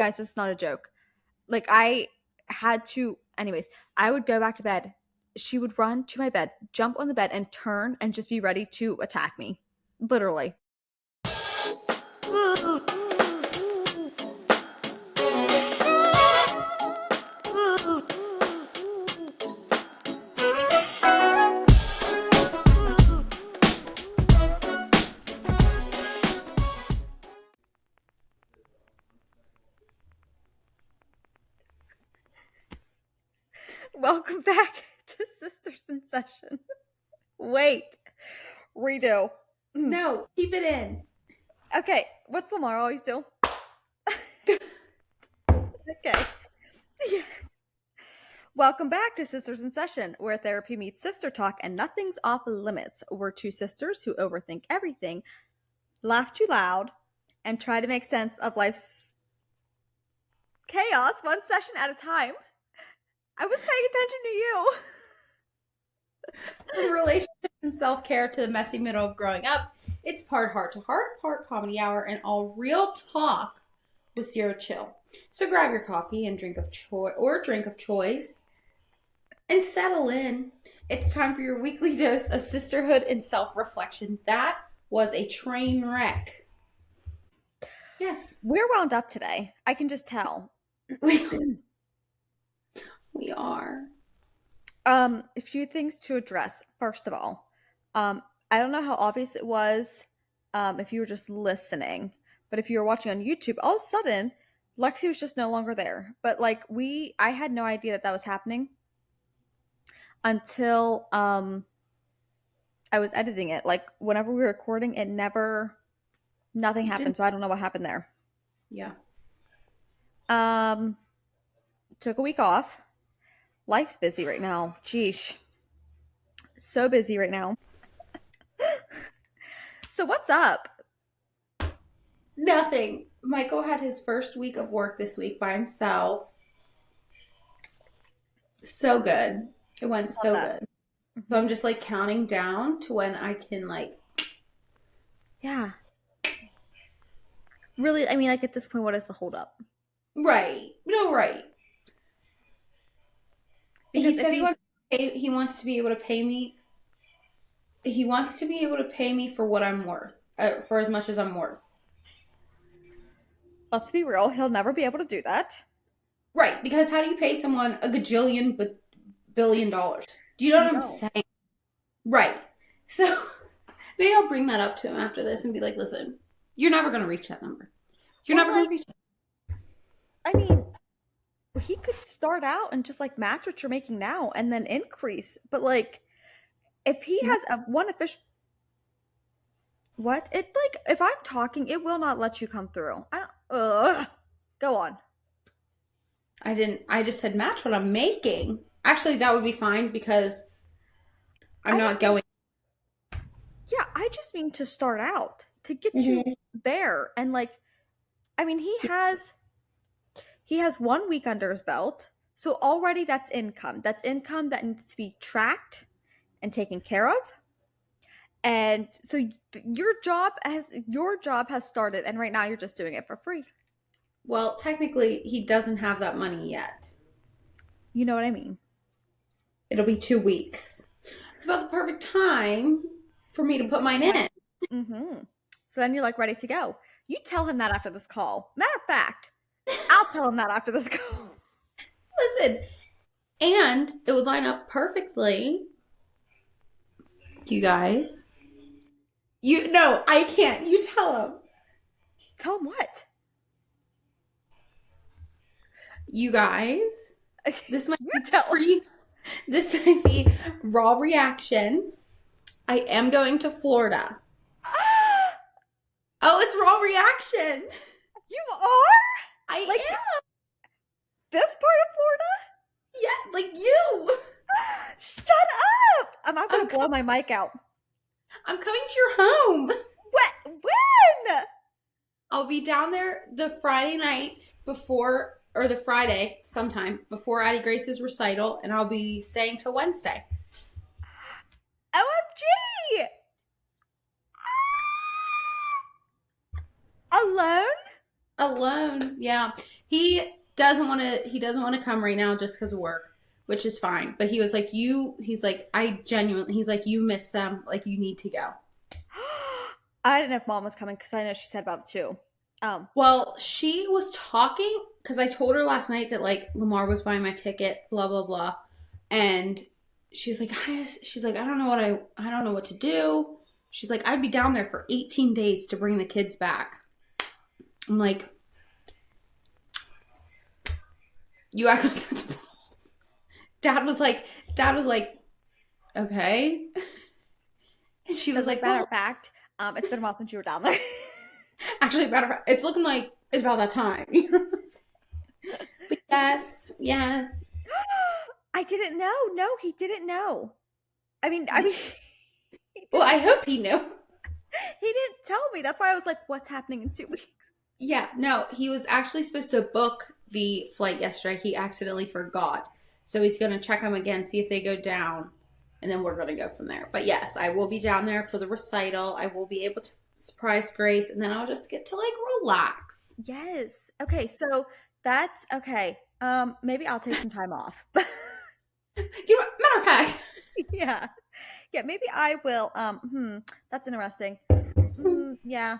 guys, this is not a joke. Like I had to, anyways, I would go back to bed. She would run to my bed, jump on the bed, and turn and just be ready to attack me. Literally. Welcome back to Sisters in Session. Wait, redo. No, keep it in. Okay, what's Lamar always do? Okay. Yeah. Welcome back to Sisters in Session, where therapy meets sister talk and nothing's off limits. We're two sisters who overthink everything, laugh too loud, and try to make sense of life's chaos one session at a time. I was paying attention to you. From relationships and self-care to the messy middle of growing up, it's part heart to heart, part comedy hour, and all real talk with zero chill. So grab your coffee and drink of choice and settle in. It's time for your weekly dose of sisterhood and self-reflection. That was a train wreck. Yes. We're wound up today. I can just tell. We are. A few things to address. First of all, I don't know how obvious it was if you were just listening, but if you were watching on YouTube, all of a sudden, Lexi was just no longer there. But like I had no idea that was happening until I was editing it. Like whenever we were recording, nothing happened. So I don't know what happened there. Yeah. Took a week off. Life's busy right now. Geesh. So busy right now. So what's up? Nothing. Michael had his first week of work this week by himself. So good. It went so good. So I'm just like counting down to when I can Yeah. Really, I mean, like at this point, what is the holdup? Right. No, right. Because he said he wants to be able to pay me. He wants to be able to pay me for what I'm worth, for as much as I'm worth. Let's be real, he'll never be able to do that. Right, because how do you pay someone a gajillion billion dollars? Do you know what I'm saying? Right. So maybe I'll bring that up to him after this and be like, listen, you're never going to reach that number. You're never going to reach it. I mean, he could start out and just like match what you're making now and then increase. But like, if he has one official, what it like, if I'm talking, it will not let you come through. Go on. I just said match what I'm making. Actually, that would be fine because I'm not going. Yeah, I just mean to start out, to get you there. And like, I mean, he has 1 week under his belt. So already that's income. That's income that needs to be tracked and taken care of. And so your job has started, and right now you're just doing it for free. Well, technically, he doesn't have that money yet. You know what I mean? It'll be 2 weeks. It's about the perfect time for me to put mine in. Mm-hmm. So then you're like ready to go. You tell him that after this call. Matter of fact, I'll tell him that after this call. Listen, and it would line up perfectly. You guys. No, I can't. You tell him. Tell him what? You guys. This might be This might be raw reaction. I am going to Florida. Oh, it's raw reaction. You are? I am. This part of Florida? Yeah, like you. Shut up! I'm not going to blow my mic out. I'm coming to your home. When? I'll be down there the Friday night before, or the Friday sometime before Addie Grace's recital, and I'll be staying till Wednesday. OMG! Alone? Alone, yeah. He doesn't want to come right now just because of work, which is fine. But he was like, he's like, I genuinely, he's like, you miss them. Like, you need to go. I didn't know if mom was coming because I know she said about it too. Um, Well, she was talking because I told her last night that like Lamar was buying my ticket, blah blah blah, and she's like, I don't know what to do. She's like, I'd be down there for 18 days to bring the kids back. I'm like, you act like that's dad was like, okay. And she was as a like, matter well, of fact, it's been a while since you were down there. actually, matter of fact, it's looking like it's about that time. You know what I'm saying? But yes, yes. I didn't know. No, he didn't know. I mean, he Well, didn't. I hope he knew. He didn't tell me. That's why I was like, "What's happening in 2 weeks?" Yeah, no, he was actually supposed to book the flight yesterday. He accidentally forgot. So he's going to check them again, see if they go down, and then we're going to go from there. But yes, I will be down there for the recital. I will be able to surprise Grace, and then I'll just get to like relax. Yes. Okay. So that's okay. Maybe I'll take some time off. You know, matter of fact, Yeah. Yeah. Maybe I will. That's interesting. Yeah.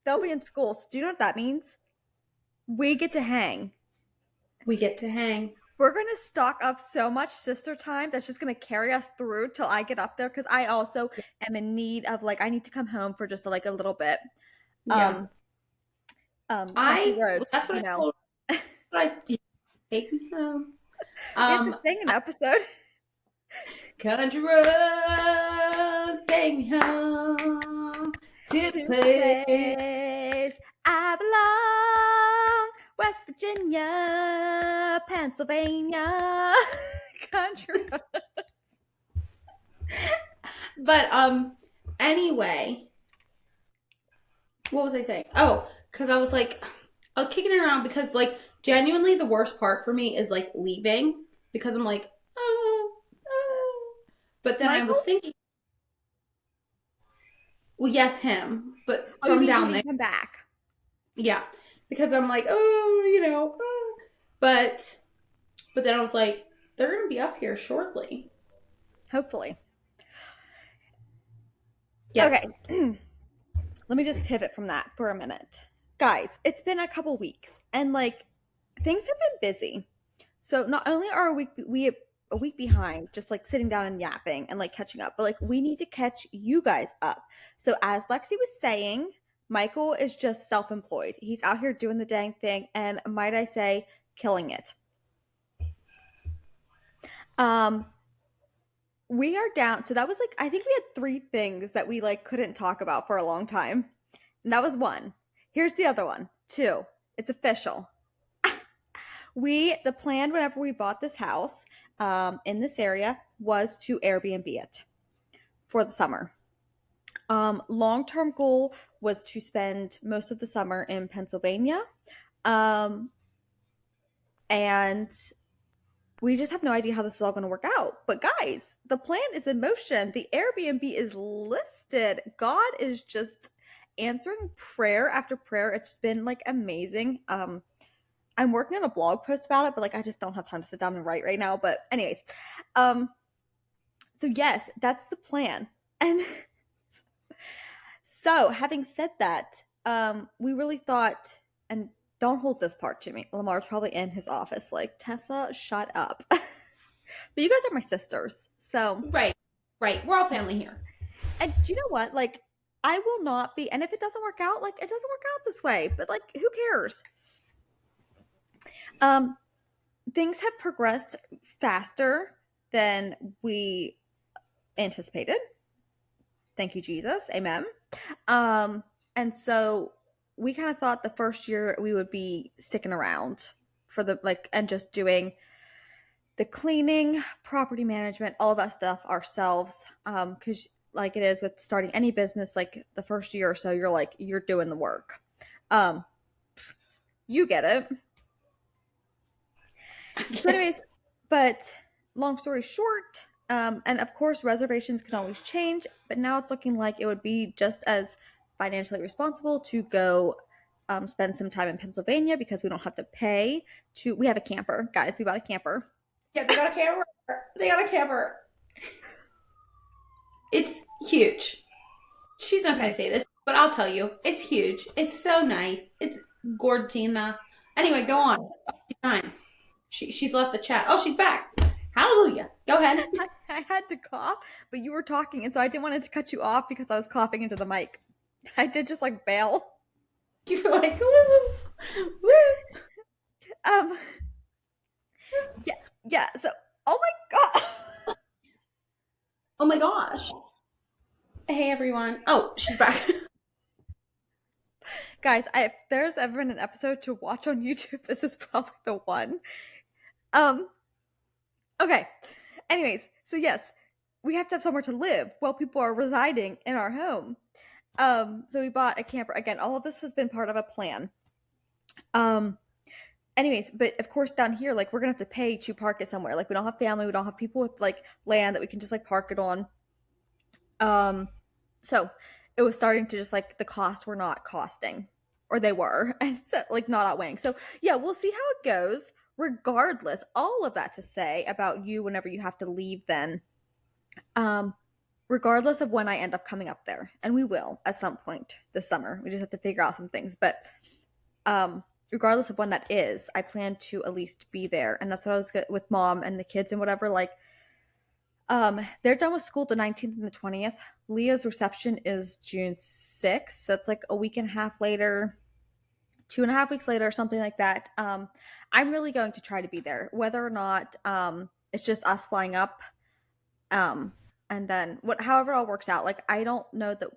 They'll be in school. So do you know what that means? We get to hang. we get to hang. We're going to stock up so much sister time that's just going to carry us through till I get up there because I also am in need of like I need to come home for just like a little bit. Yeah. Um country roads, That's what you I know. told. What I take me home. We have to Um, sing an episode. Country road, take me home to the To the place. place I belong. West Virginia, Pennsylvania, country road. But anyway, what was I saying? Oh, because I was kicking it around because like genuinely the worst part for me is like leaving because I'm like, oh, oh. But then I was Michael? thinking, well, yes, him, but Oh, you from mean down leaving there, him back? yeah, because I'm like, oh, but then I was like, they're gonna be up here shortly. Hopefully. Yes. Okay. Let me just pivot from that for a minute. Guys, it's been a couple weeks and like things have been busy. So not only are we a week behind, just like sitting down and yapping and like catching up, but like we need to catch you guys up. So as Lexi was saying, Michael is just self-employed. He's out here doing the dang thing and might I say, killing it. Um, we are down. So that was like I think we had three things that we like couldn't talk about for a long time. And that was one. Here's the other one. Two. It's official. The plan whenever we bought this house in this area was to Airbnb it for the summer. Long term goal was to spend most of the summer in Pennsylvania. Um, and we just have no idea how this is all going to work out. But guys, the plan is in motion. The Airbnb is listed. God is just answering prayer after prayer. It's been like amazing. I'm working on a blog post about it, but like I just don't have time to sit down and write right now. But anyways, um, so yes, that's the plan. And so having said that, we really thought, and don't hold this part to me. Lamar's probably in his office, like Tessa, shut up. But you guys are my sisters, so Right. Right. We're all family here. and you know what? Like, I will not be. And if it doesn't work out, like it doesn't work out this way. But like, who cares? Um, things have progressed faster than we anticipated. Thank you, Jesus. Amen. Um, and so we kind of thought the first year we would be sticking around for the like and just doing the cleaning, property management, all of that stuff ourselves. Because like it is with starting any business, like the first year or so, you're doing the work. Um, you get it. So, anyways, but long story short, and of course, reservations can always change, but now it's looking like it would be just as financially responsible to go spend some time in Pennsylvania because we don't have to pay to. We have a camper, guys. We bought a camper. Yeah, they got a camera. They got a camera. It's huge. She's not going to Okay. say this, but I'll tell you. It's huge. It's so nice. It's Gorgina. Anyway, go on. Fine. She's left the chat. Oh, she's back. Hallelujah. Go ahead. I had to cough, but you were talking, and so I didn't want to cut you off because I was coughing into the mic. I did just like bail. You were like, woo, woo. Um, yeah, yeah. So, oh my god, Oh my gosh. Hey, everyone. Oh, she's back. guys! If there's ever been an episode to watch on YouTube, this is probably the one. Um, okay. Anyways, so yes, we have to have somewhere to live while people are residing in our home. So we bought a camper. Again, all of this has been part of a plan. Um, anyways, but of course down here, like we're gonna have to pay to park it somewhere. Like we don't have family, we don't have people with like land that we can just like park it on. Um, so it was starting to just like the costs were not costing, or they were, and so like not outweighing. So yeah, we'll see how it goes. Regardless, all of that to say about you whenever you have to leave, then, um, regardless of when I end up coming up there, and we will at some point this summer. We just have to figure out some things, but regardless of when that is, I plan to at least be there, and that's what I was with mom and the kids and whatever. Like, they're done with school the 19th and the 20th. Leah's reception is June 6th. That's like a week and a half later, 2.5 weeks later, or something like that. I'm really going to try to be there, whether or not it's just us flying up, and then however it all works out. Like I don't know that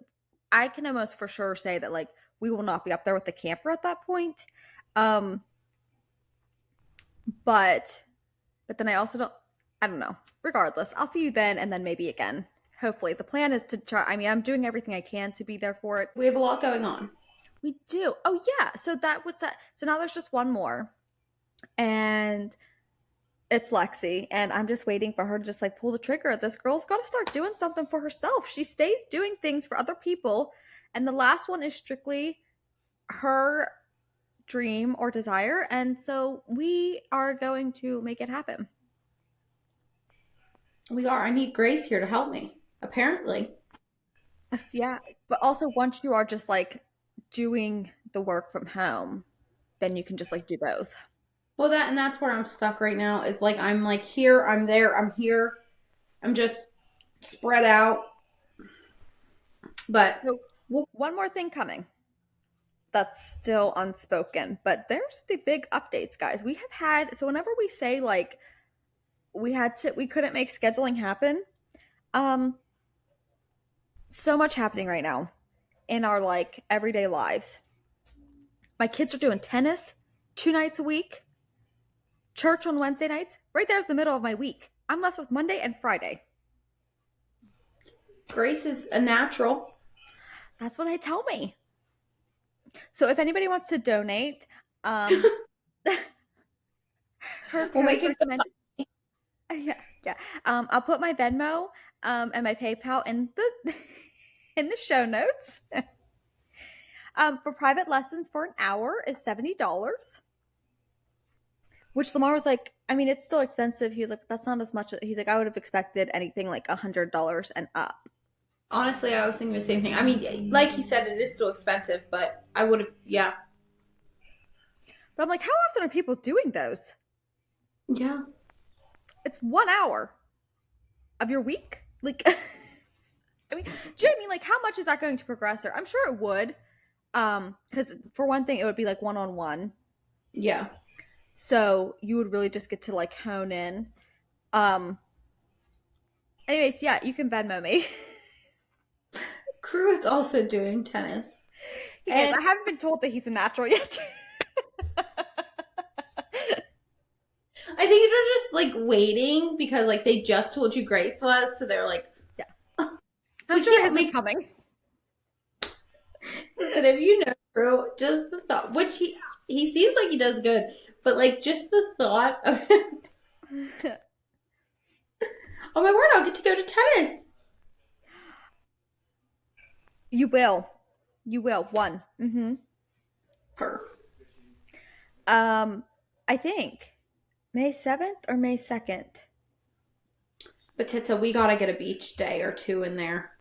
I can almost for sure say that like we will not be up there with the camper at that point. Um, but then I also don't. I don't know. Regardless, I'll see you then, and then maybe again. Hopefully, the plan is to try. I mean, I'm doing everything I can to be there for it. We have a lot going on. We do. Oh yeah. So that was that. So now there's just one more, and it's Lexi, and I'm just waiting for her to just like pull the trigger. This girl's got to start doing something for herself. She stays doing things for other people, and the last one is strictly her dream or desire, and so we are going to make it happen. We are. I need Grace here to help me, apparently. Yeah, but also once you are just like doing the work from home, then you can just like do both. Well, that's where I'm stuck right now. Is I'm like here, I'm there, I'm here. I'm just spread out. But So, one more thing coming that's still unspoken, but there's the big updates, guys. We have had, so whenever we say like we couldn't make scheduling happen, um, so much happening right now in our like everyday lives. My kids are doing tennis 2 nights a week, church on Wednesday nights. Right there's the middle of my week. I'm left with Monday and Friday. Grace is a natural. That's what they tell me. So if anybody wants to donate, um, her We'll make coach it. recommended. Yeah, yeah. I'll put my Venmo and my PayPal in the in the show notes. For private lessons for an hour is $70. Which Lamar was like, I mean, it's still expensive. He was like, that's not as much. He's like, I would have expected anything like $100 and up. Honestly, I was thinking the same thing. I mean, like he said, it is still expensive, but I would have, yeah. But I'm like, how often are people doing those? Yeah. It's 1 hour of your week. Like, I mean, Jamie, like, how much is that going to progress her? I'm sure it would. Because for one thing, it would be like one-on-one. Yeah. So you would really just get to like hone in. Um, anyways, yeah, you can Venmo me. Crew is also doing tennis. He is. I haven't been told that he's a natural yet. I think they're just like waiting because like they just told you Grace was, so they're like, yeah. I'm sure he's coming. Listen, if you know Crew, just the thought, which he seems like he does good, but like just the thought of it. Oh my word, I'll get to go to tennis. You will. You will. One. Mm-hmm. Perfect. Um, I think May 7th or May 2nd. But Titsa, we gotta get a beach day or two in there.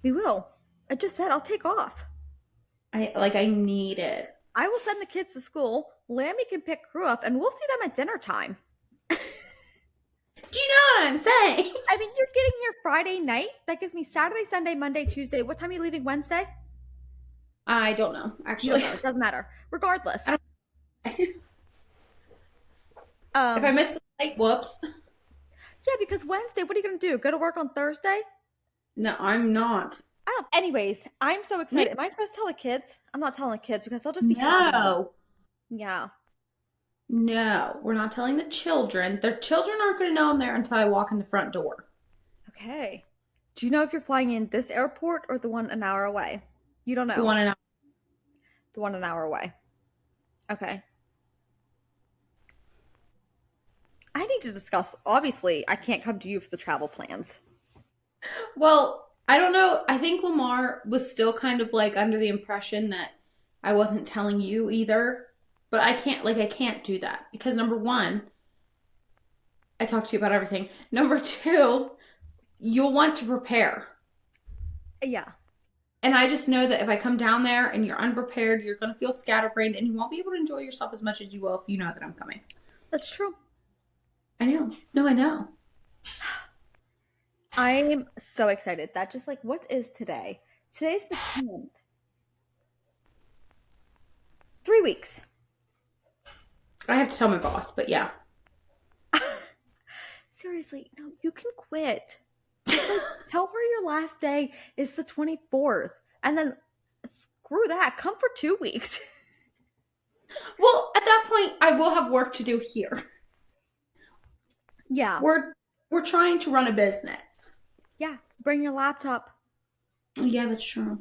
We will. I just said I'll take off. I need it. I will send the kids to school. Lammy can pick Crew up, and we'll see them at dinner time. Do you know what I'm saying? I mean, you're getting here Friday night. That gives me Saturday, Sunday, Monday, Tuesday. What time are you leaving Wednesday? I don't know, You don't actually. know. It doesn't matter. Regardless. I don't, if I Um, miss the flight, whoops. yeah, because Wednesday, what are you going to do? Go to work on Thursday? No, I'm not. I don't. Anyways, I'm so excited. Am I supposed to tell the kids? I'm not telling the kids because they'll just be happy. No. Yeah. No, we're not telling the children. Their children aren't going to know I'm there until I walk in the front door. Okay. Do you know if you're flying in this airport or the one an hour away? You don't The know. one and The one an hour away. Okay. I need to discuss. Obviously, I can't come to you for the travel plans. well, I don't know. I think Lamar was still kind of like under the impression that I wasn't telling you either. But I can't do that because number one, I talked to you about everything. Number two, you'll want to prepare. Yeah, And I just know that if I come down there and you're unprepared, you're going to feel scatterbrained and you won't be able to enjoy yourself as much as you will if you know that I'm coming. that's true. I know. No, I know. I'm so excited. That just like, what is today? Today's the 10th. 3 weeks. I have to tell my boss, but yeah. Seriously, no, you can quit. Just like tell her your last day is the 24th. And then screw that. Come for 2 weeks. Well, at that point, I will have work to do here. Yeah. We're trying to run a business. Yeah. Bring your laptop. Yeah, that's true.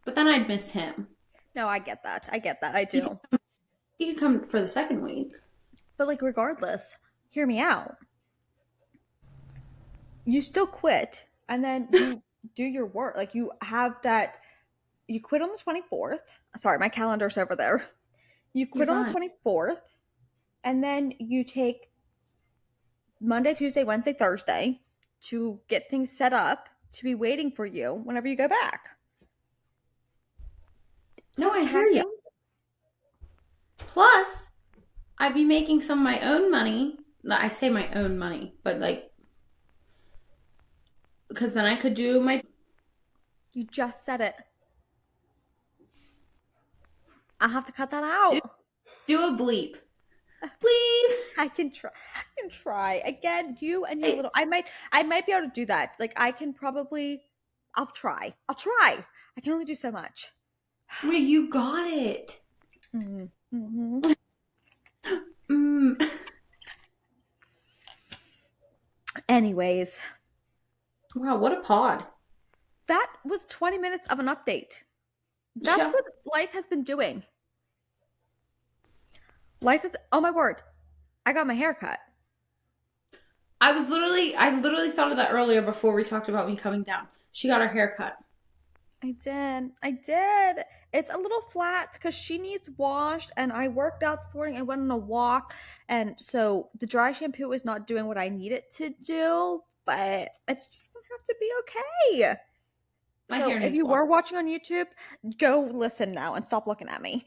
But then I'd miss him. No, I get that. I get that. I do. He could come for the second week. But like regardless, hear me out. You still quit and then you do your work. Like you have that you quit on the 24th. Sorry, my calendar's over there. You You're quit on the fine. 24th and then you take Monday, Tuesday, Wednesday, Thursday to get things set up to be waiting for you whenever you go back. No, Plus I hear you. packing. Plus, I'd be making some of my own money. I say my own money, but like, because then I could do my. You just said it. I'll have to cut that out. Do a bleep. Bleep. I can try. I can try. Again, you and your Hey, little I might be able to do that. Like I can probably I'll try. I'll try. I can only do so much. well, you got it. Mm-hmm. Mm. Anyways, Wow, what a pod. that was 20 minutes of an update. That's Yeah. what life has been doing. Oh my word. I got my hair cut. I literally thought of that earlier before we talked about me coming down. She got her hair cut. I did. I did. It's a little flat because she needs washed, and I worked out this morning. I went on a walk, and so the dry shampoo is not doing what I need it to do, but it's just gonna have to be okay. My So hair if needs you wash. were watching on YouTube, go listen now and stop looking at me.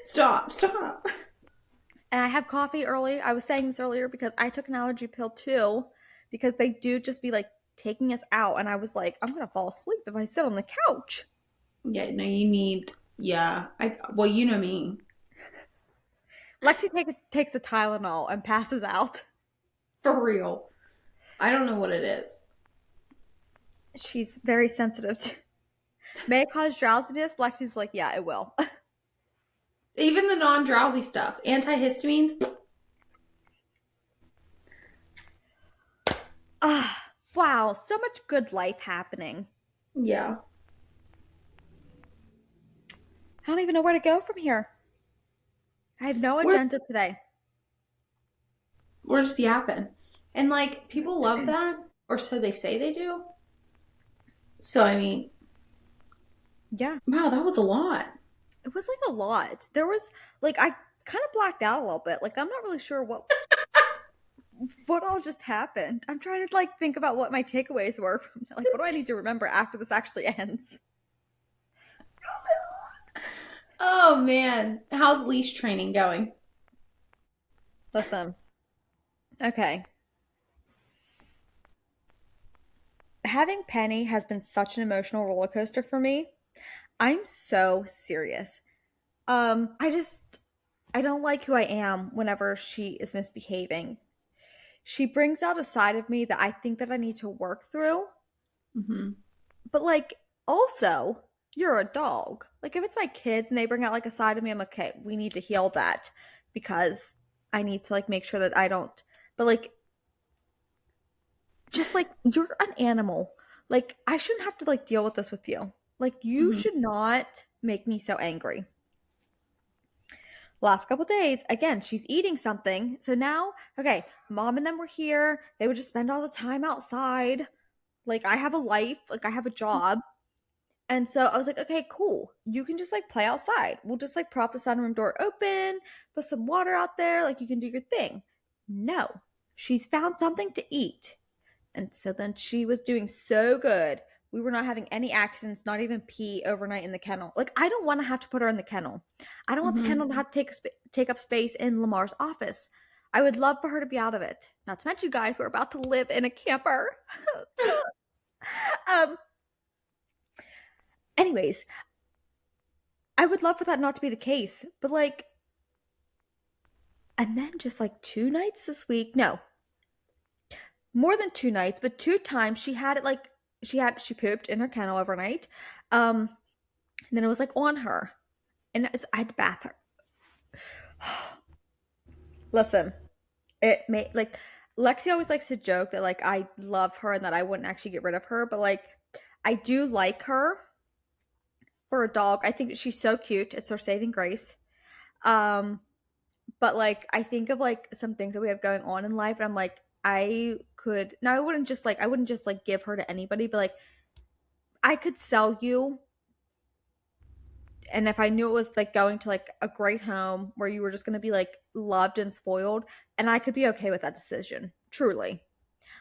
Stop, stop. And I have coffee early. I was saying this earlier because I took an allergy pill too, because they do just be like taking us out, and I was like, I'm gonna fall asleep if I sit on the couch. Yeah, no, you need. Yeah, well, you know me. Lexi takes a Tylenol and passes out. For real. I don't know what it is. She's very sensitive to. May it cause drowsiness? Lexi's like, yeah, it will. Even the non-drowsy stuff. Antihistamines. Ah, wow, so much good life happening. Yeah. I don't even know where to go from here. I have no We're agenda today. we're just yapping. And like people love that, or so they say they do. So, I mean, Yeah, wow, that was a lot. it was like a lot. There was like I kind of blacked out a little bit. Like I'm not really sure what all just happened. I'm trying to like think about what my takeaways were from like what do I need to remember after this actually ends. Oh man, how's leash training going? Listen, okay. Having Penny has been such an emotional roller coaster for me. I'm so serious. I don't like who I am whenever she is misbehaving. She brings out a side of me that I think that I need to work through. Hmm. But like also, you're a dog. Like if it's my kids and they bring out like a side of me, I'm like, okay, we need to heal that because I need to like make sure that I don't. But like just like you're an animal. Like I shouldn't have to like deal with this with you. Like you Hmm. should not make me so angry. Last couple days, again, she's eating something. So now, okay, mom and them were here. They would just spend all the time outside. Like I have a life, like I have a job. And so I was like, okay, cool. You can just like play outside. We'll just like prop the sunroom door open, put some water out there, like you can do your thing. No, she's found something to eat. And so then she was doing so good. We were not having any accidents, not even pee overnight in the kennel. Like I don't want to have to put her in the kennel. I don't want the Hmm. kennel to have to take up space in Lamar's office. I would love for her to be out of it. Not to mention, guys, we're about to live in a camper. um. Anyways, I would love for that not to be the case, but like, and then just like 2 nights this week. No, more than 2 nights, but 2 times she had it like she pooped in her kennel overnight. Um, and then it was like on her, and I had to bath her. Listen, it made like Lexi always likes to joke that like I love her and that I wouldn't actually get rid of her, but like I do like her for a dog. I think she's so cute. It's her saving grace. Um, but like I think of like some things that we have going on in life, and I'm like, I could now I wouldn't just like give her to anybody, but like I could sell you, and if I knew it was like going to like a great home where you were just gonna be like loved and spoiled, and I could be okay with that decision. Truly.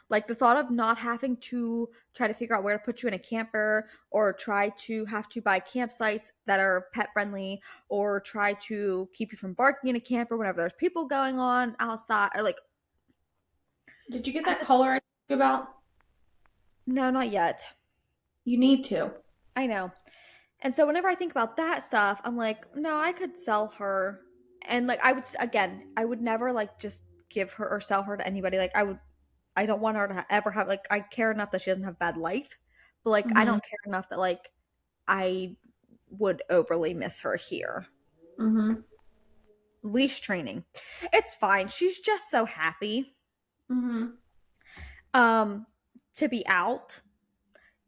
Like the thought of not having to try to figure out where to put you in a camper or try to have to buy campsites that are pet friendly or try to keep you from barking in a camper whenever there's people going on outside or like Did you get I that just color I talked about? no, not yet. You need to. I know. And so whenever I think about that stuff, I'm like, no, I could sell her. And like I would again, I would never like just give her or sell her to anybody. Like I don't want her to ever have like I care enough that she doesn't have a bad life, but like I Hmm. don't care enough that like I would overly miss her here. Hmm. Leash training. It's fine. She's just so happy Hmm. um to be out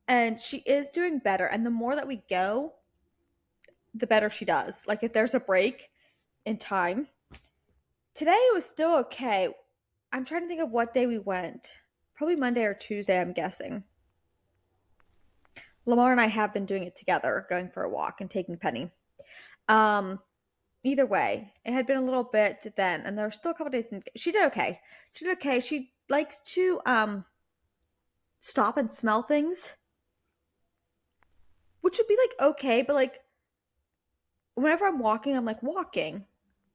and she is doing better and the more that we go, the better she does. Like if there's a break in time. Today it was still okay. I'm trying to think of what day we went. Probably Monday or Tuesday, I'm guessing. Lamar and I have been doing it together, going for a walk and taking Penny. Um, Either way, it had been a little bit then, and there were still a couple days. She did okay. She did okay. She likes to stop and smell things, which would be like okay, but like whenever I'm walking, I'm like walking.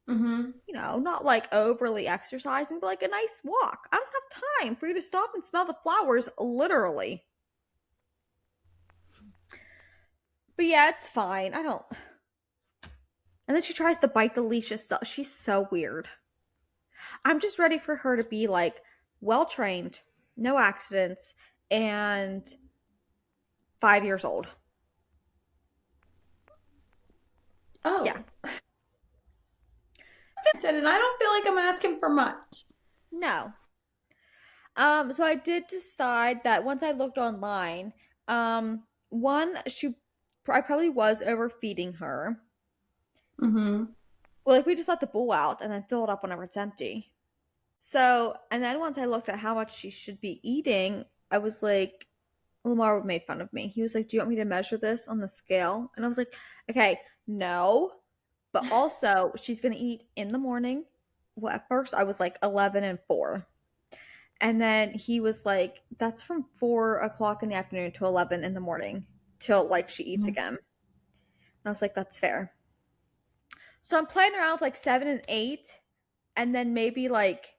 Hmm. Not like overly exercising, but like a nice walk. I don't have time for you to stop and smell the flowers, literally. But yeah, it's fine. I don't. And then she tries to bite the leash. She's so weird. I'm just ready for her to be like well trained, no accidents, and 5 years old. Yeah. Oh, I said, and I don't feel like I'm asking for much. No. So I did decide that once I looked online, one, I probably was overfeeding her. Hmm. Well, like we just let the bowl out and then fill it up whenever it's empty. So, and then once I looked at how much she should be eating, I was like, Lamar made fun of me. He was like, "Do you want me to measure this on the scale?" And I was like, "Okay, no." But also, she's gonna eat in the morning. Well, at first I was like 11 and 4. And then he was like, "That's from 4 o'clock in the afternoon to 11 in the morning till like she eats again." And I was like, "That's fair." So I'm playing around with like 7 and 8, and then maybe like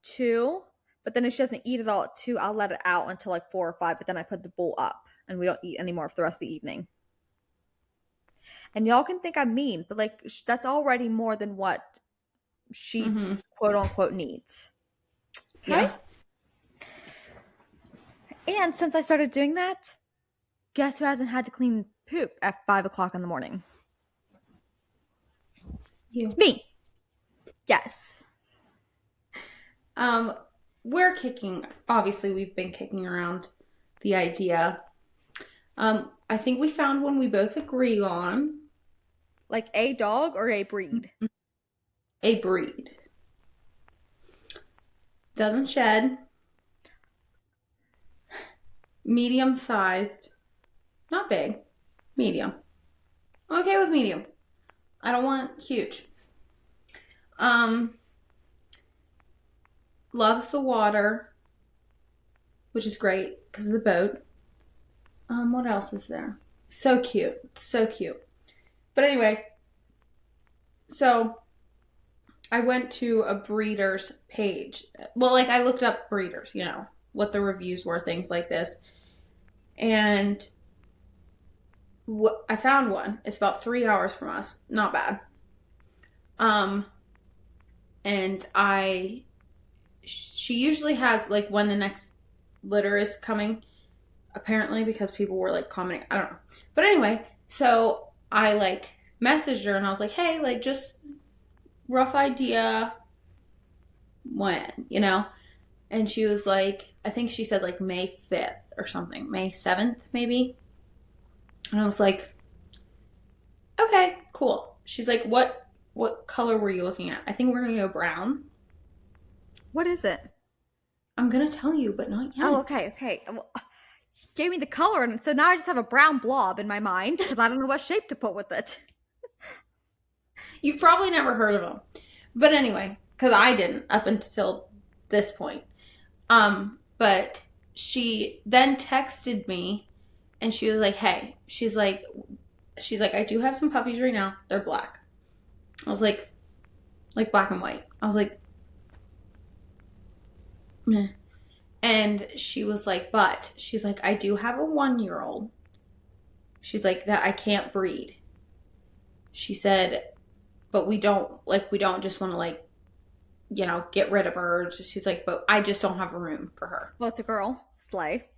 2. But then if she doesn't eat it all at 2, I'll let it out until like 4 or 5. But then I put the bowl up and we don't eat anymore for the rest of the evening. And y'all can think I'm mean, but like that's already more than what she Mm-hmm. quote unquote needs. Okay. Yeah. And since I started doing that, guess who hasn't had to clean poop at 5 o'clock in the morning? You. Me. Yes. Um, obviously we've been kicking around the idea. I think we found one we both agree on. Like a dog or a breed? A breed. Doesn't shed. Medium sized. Not big. Medium. I'm okay with medium. I don't want huge. Loves the water, which is great because of the boat. What else is there? So cute. So cute. But anyway, so I went to a breeder's page. Well, like I looked up breeders, what the reviews were, things like this. And I found one. It's about 3 hours from us. Not bad. And she usually has like when the next litter is coming, apparently, because people were like commenting. I don't know. But anyway, so I like messaged her and I was like, hey, like just rough idea when, And she was like, I think she said like May 5th or something, May 7th maybe. And I was like, okay, cool. She's like, what color were you looking at? I think we're going to go brown. What is it? I'm going to tell you, but not yet. Oh, okay, okay. Well, you gave me the color, and so now I just have a brown blob in my mind because I don't know what shape to put with it. You've probably never heard of them. But anyway, because I didn't up until this point. But she then texted me and she was like, hey, she's like, I do have some puppies right now. They're black. I was like black and white. I was like, meh. And she was like, but she's like, I do have a 1-year-old. She's like, that I can't breed. She said, but we don't just want to like, get rid of her. She's like, but I just don't have room for her. Well, it's a girl. Slay.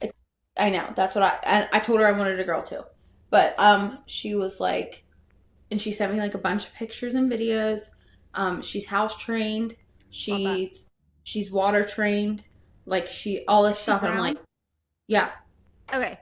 I know. That's what I told her I wanted a girl too. But she was like, and she sent me like a bunch of pictures and videos. She's house trained. She's water trained. Like all this stuff. And I'm like, yeah. Okay.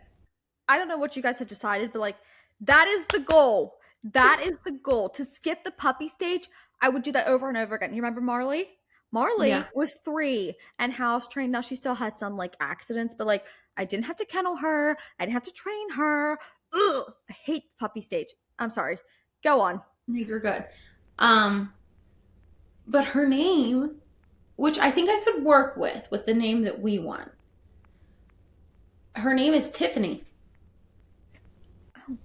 I don't know what you guys have decided, but like that is the goal. That is the goal. To skip the puppy stage, I would do that over and over again. You remember Marley? Marley was 3 and house trained. Now she still had some like accidents, but like I didn't have to kennel her. I didn't have to train her. Ugh, I hate the puppy stage. I'm sorry. Go on. You're good. But her name, which I think I could work with the name that we want. Her name is Tiffany. Oh.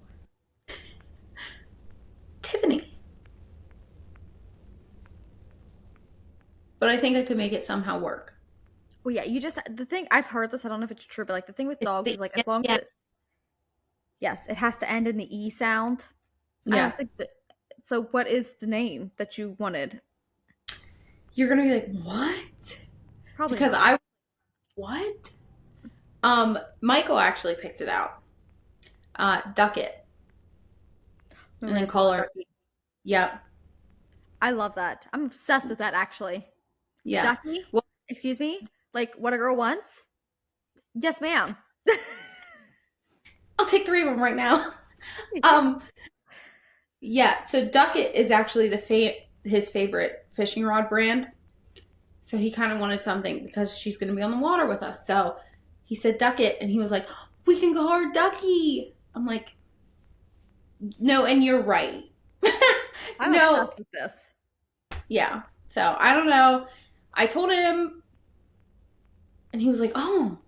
Tiffany. But I think I could make it somehow work. Well, yeah, the thing, I've heard this, I don't know if it's true, but like the thing with dogs is like as long as yes, it has to end in the E sound. Yeah. I don't think so what is the name that you wanted? You're going to be like, what? Probably because not. what? Michael actually picked it out. Ducket. And then call her. Yep. I love that. I'm obsessed with that actually. Yeah. Ducky? Well, excuse me? Like what a girl wants? Yes, ma'am. I'll take 3 of them right now. Yeah, so Ducket is actually his favorite fishing rod brand. So he kind of wanted something because she's going to be on the water with us. So he said Ducket, and he was like, We can call her Ducky. I'm like, no, and you're right. I'm No, obsessed with this. yeah. So I don't know. I told him, and he was like, oh.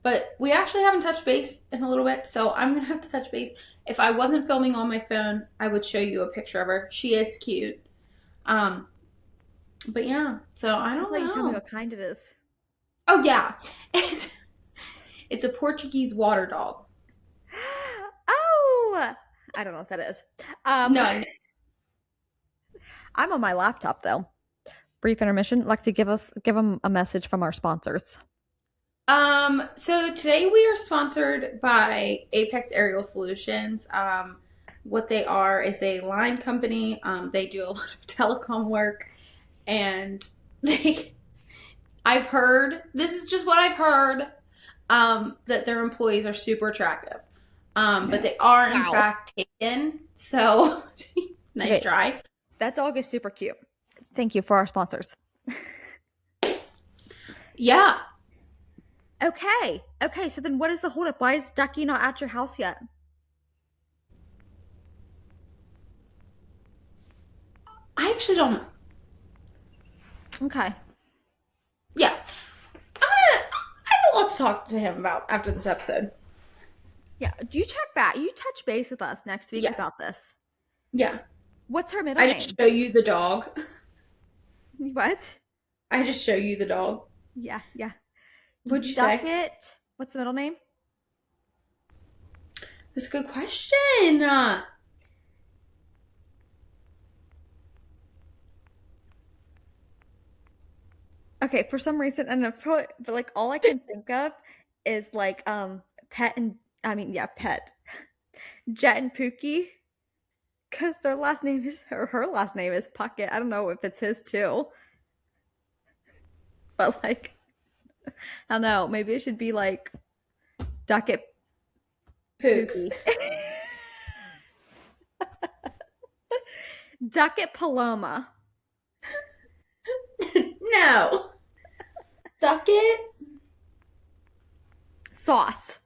But we actually haven't touched base in a little bit, so I'm gonna have to touch base. If I wasn't filming on my phone, I would show you a picture of her. She is cute. Um, but yeah, so I How don't about you tell me know. what kind it is? Oh yeah, it's a Portuguese water dog. Oh, I don't know what that is. Um, No, I'm on my laptop though. Brief intermission. Lexi, give them a message from our sponsors. So today we are sponsored by Apex Aerial Solutions. What they are is a line company. They do a lot of telecom work, and they, I've heard, this is just what I've heard, that their employees are super attractive. But they are in Wow. fact taken. So nice Okay, try. that dog is super cute. Thank you for our sponsors. Yeah, Okay. Okay, so then what is the holdup? Why is Ducky not at your house yet? I actually don't know. Okay. Yeah, I have a lot to talk to him about after this episode. Yeah. Do you check back? You touch base with us next week Yeah, about this. yeah. What's her middle I just name? show you the dog. What? I just show you the dog. Yeah, yeah. What'd you say? Ducket. What's the middle name? That's a good question. Okay, for some reason, and but like all I can think of is like Pet and I mean yeah, Pet Jet and Pookie because their last name is or her last name is Puckett. I don't know if it's his too, but like I don't know. Maybe it should be like Ducket Pooks. Pookie, Ducket Paloma, No. Ducket? Sauce.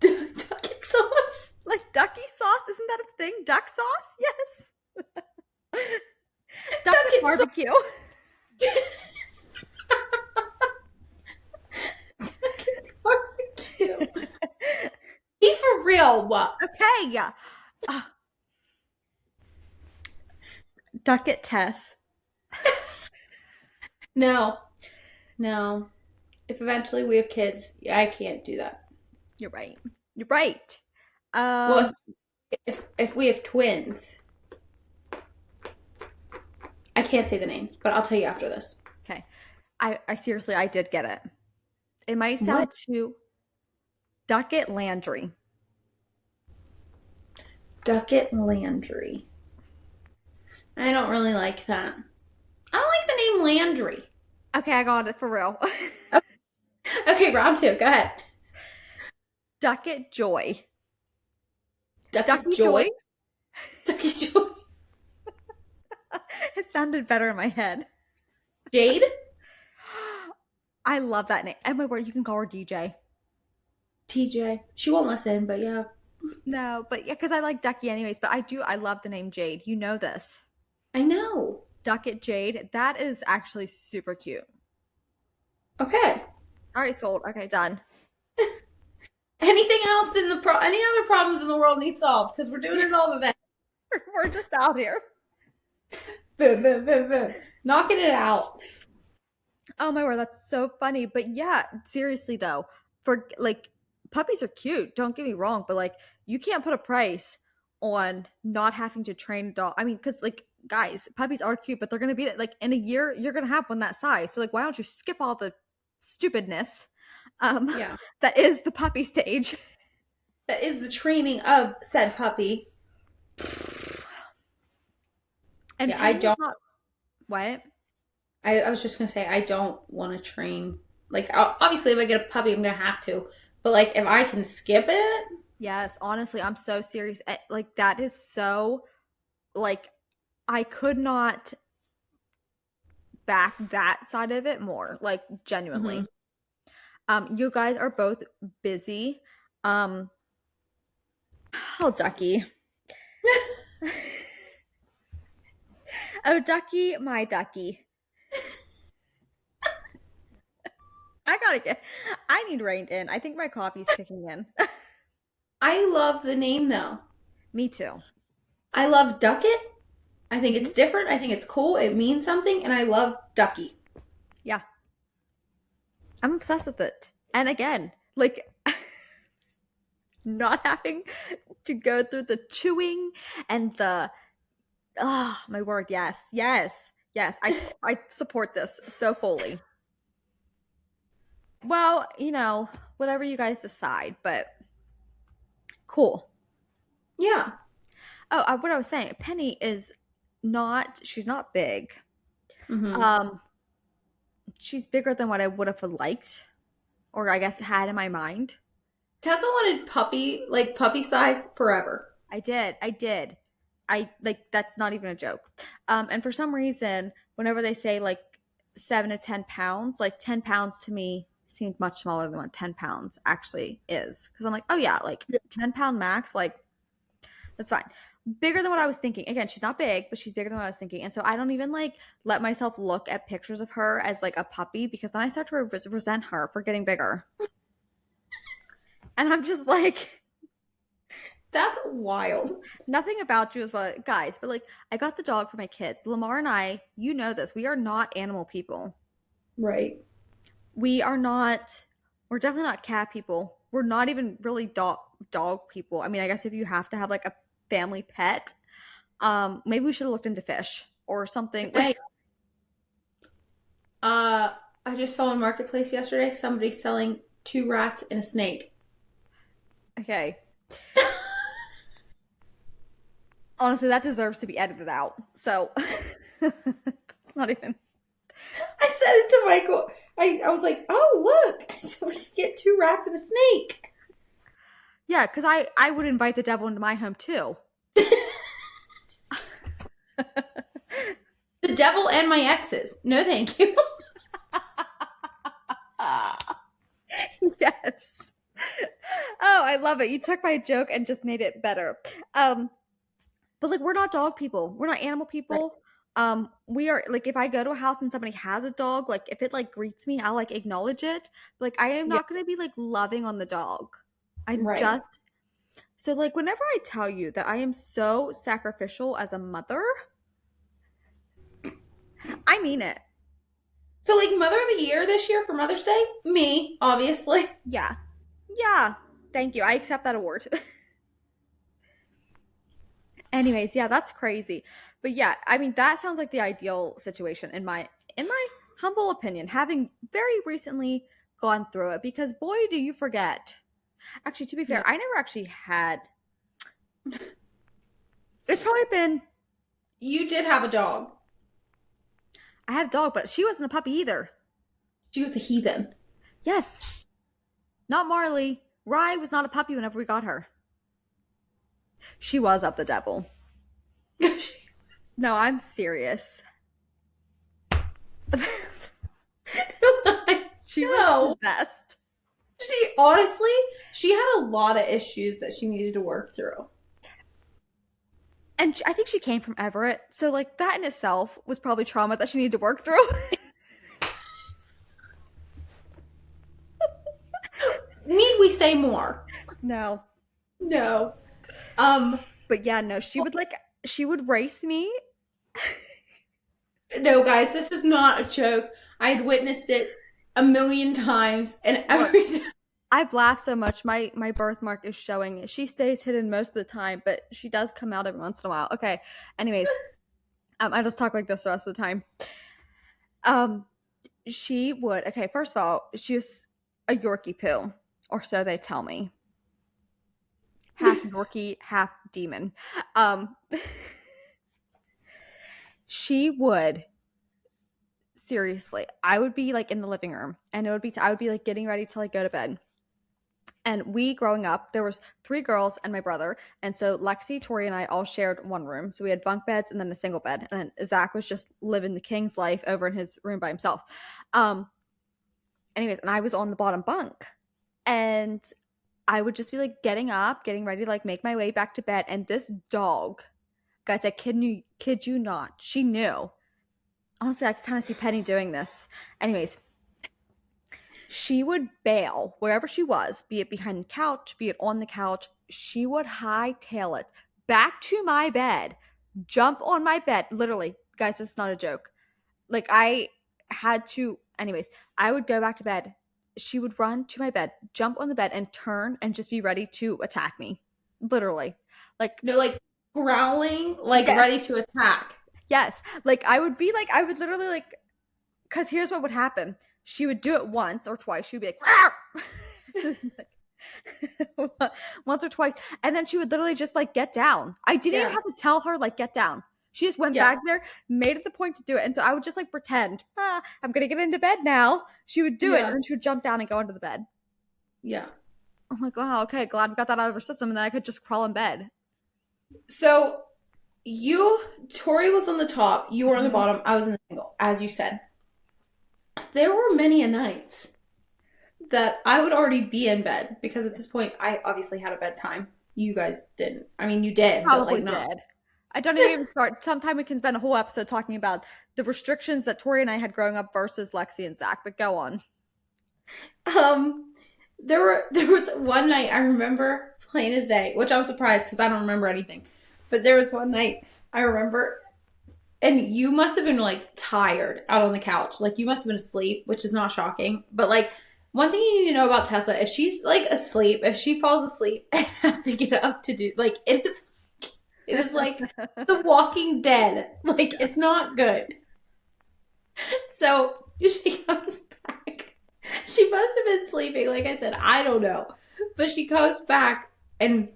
Ducket sauce? Like Ducky sauce, isn't that a thing? Duck sauce? Yes. Ducket Ducket sauce. barbecue. Ducket barbecue. Be for real. What? Okay, yeah. Ducket Tess. No. No. If eventually we have kids, I can't do that. You're right. You're right. Well, Um, if we have twins, I can't say the name, but I'll tell you after this. okay. I seriously I did get it. It might What? sound too Ducket Landry. Ducket Landry. I don't really like that. I don't like the name Landry. Okay, I got it for real. Okay, round two. Go ahead. Ducket Joy. Ducky Ducky Joy. Joy? Ducky Joy. It sounded better in my head. Jade. I love that name. And my word, you can call her DJ. TJ. She won't listen, but yeah. No, but yeah, because I like Ducky anyways. But I love the name Jade. You know this. I know. Ducket Jade. That is actually super cute. Okay. All right, sold. Okay, done. Anything else in the any other problems in the world need solved? Because we're doing it all today. We're just out here. Boom, boom, boom, boom. Knocking it out. Oh my word, that's so funny. But yeah, seriously though, for like puppies are cute, don't get me wrong, but like you can't put a price on not having to train a dog. I mean, because like guys, puppies are cute, but they're gonna be like in a year, you're gonna have one that size. So like why don't you skip all the stupidness Yeah. that is the puppy stage? That is the training of said puppy. And Yeah, I petting is don't. not what? I was just gonna say I don't want to train. Like obviously, if I get a puppy, I'm gonna have to. But like, if I can skip it, Yes, honestly, I'm so serious. Like that is so like I could not back that side of it more, like hmm genuinely. You guys are both busy. Um, oh, Ducky. Oh, Ducky, my Ducky. I need reined in. I think my coffee's kicking in. I love the name though. Me too. I love Ducket. I think Hmm. it's different. I think it's cool. It means something, and I love Ducky. Yeah, I'm obsessed with it. And again, like not having to go through the chewing and the oh my word, yes, yes, yes. I support this so fully. Well, whatever you guys decide, but cool. Yeah. Oh, what I was saying, Penny is not, she's not big. Mm-hmm. Um, she's bigger than what I would have liked, or I guess had in my mind. Tessa wanted puppy size forever. I did. I did. I like that's not even a joke. And for some reason, whenever they say like 7 to 10 pounds, like 10 pounds to me seemed much smaller than what 10 pounds actually is. Because I'm like, oh yeah, like 10-pound max, like that's fine. Bigger than what I was thinking. Again, she's not big, but she's bigger than what I was thinking. And so I don't even like let myself look at pictures of her as like a puppy because then I start to resent her for getting bigger. And I'm just like, That's wild. nothing about you is what, guys, but like, I got the dog for my kids. Lamar and I, you know this, we are not animal people. Right. We are not, we're definitely not cat people. We're not even really dog people. I mean, I guess if you have to have like a family pet, maybe we should have looked into fish or something. Hey, uh, I just saw on Marketplace yesterday somebody selling 2 rats and a snake. Okay. Honestly, that deserves to be edited out. So, it's not even. I said it to Michael. I was like, oh, look. So we could get 2 rats and a snake. Yeah, because I would invite the devil into my home too. The devil and my exes. No, thank you. Yes. Oh, I love it. You took my joke and just made it better. Um, but like we're not dog people. We're not animal Right. people. We are like if I go to a house and somebody has a dog, like if it like greets me, I'll like acknowledge it. But like I am Yeah. not gonna be like loving on the dog. I Right. just so like whenever I tell you that I am so sacrificial as a mother, I mean it. So, like, Mother of the Year this year for Mother's Day? Me, obviously. Yeah. Yeah. Thank you. I accept that award. Anyways, yeah, that's crazy. But yeah, I mean that sounds like the ideal situation in my humble opinion, having very recently gone through it because boy do you forget. Actually, to be Yeah. fair, I never actually had it's probably been You did have a dog. I had a dog, but she wasn't a puppy either. She was a heathen. Yes. Not Marley. Rye was not a puppy whenever we got her. She was of the devil. No, I'm serious. She was No. possessed. She had a lot of issues that she needed to work through. And I think she came from Everett. So, like, that in itself was probably trauma that she needed to work through. Need we say more? No. No. Um, But yeah, no, she would race me. no, guys, this is not a joke. I had witnessed it a million times, and Look, every time. I've laughed so much. My birthmark is showing. She stays hidden most of the time, but she does come out every once in a while. Okay. Anyways, I just talk like this the rest of the time. Um, she would. Okay, first of all, she was a Yorkie poo, or so they tell me. Half Yorkie, half demon. Um, she would seriously. I would be like in the living room, and I would be like getting ready to like go to bed. And we growing up, there was 3 girls and my brother, and so Lexi, Tori, and I all shared one room. So we had bunk beds and then a single bed, and then Zach was just living the king's life over in his room by himself. Um, anyways, and I was on the bottom bunk, and I would just be like getting up, getting ready to like make my way back to bed, and this dog, guys, I kid you not, she knew. Honestly, I could kind of see Penny doing this. Anyways, she would bail wherever she was, be it behind the couch, be it on the couch. She would hightail it back to my bed, jump on my bed. Literally, guys, this is not a joke. Like, I had to, anyways, I would go back to bed. She would run to my bed, jump on the bed, and turn and just be ready to attack me. Literally. Like, No, like growling, like yes, ready to attack. yes. Like, I would be like, I would literally like, because here's what would happen. She would do it once or twice. She would be like, once or twice. And then she would literally just like get down. I didn't even Yeah. have to tell her, like, get down. She just went Yeah. back there, made it the point to do it. And so I would just like pretend, I'm going to get into bed now. She would do it. Yeah. And then she would jump down and go into the bed. Yeah. I'm like, wow, okay, glad we got that out of her system. And then I could just crawl in bed. So Tori was on the top, you were on the Mhm. bottom, I was in the middle, as you said. There were many a nights that I would already be in bed because at this point I obviously had a bedtime. You guys didn't. I mean, you did, but Probably like not. did. I don't even start. Sometime we can spend a whole episode talking about the restrictions that Tori and I had growing up versus Lexi and Zach, but go on. Um, there was one night I remember plain as day, which I was surprised because I don't remember anything. But there was one night I remember, and you must have been like tired out on the couch, like you must have been asleep, which is not shocking. But like one thing you need to know about Tessa, if she's like asleep, if she falls asleep and has to get up to do like it is like The Walking Dead, like it's not good. So she comes back. She must have been sleeping, like I said, I don't know. But she goes back and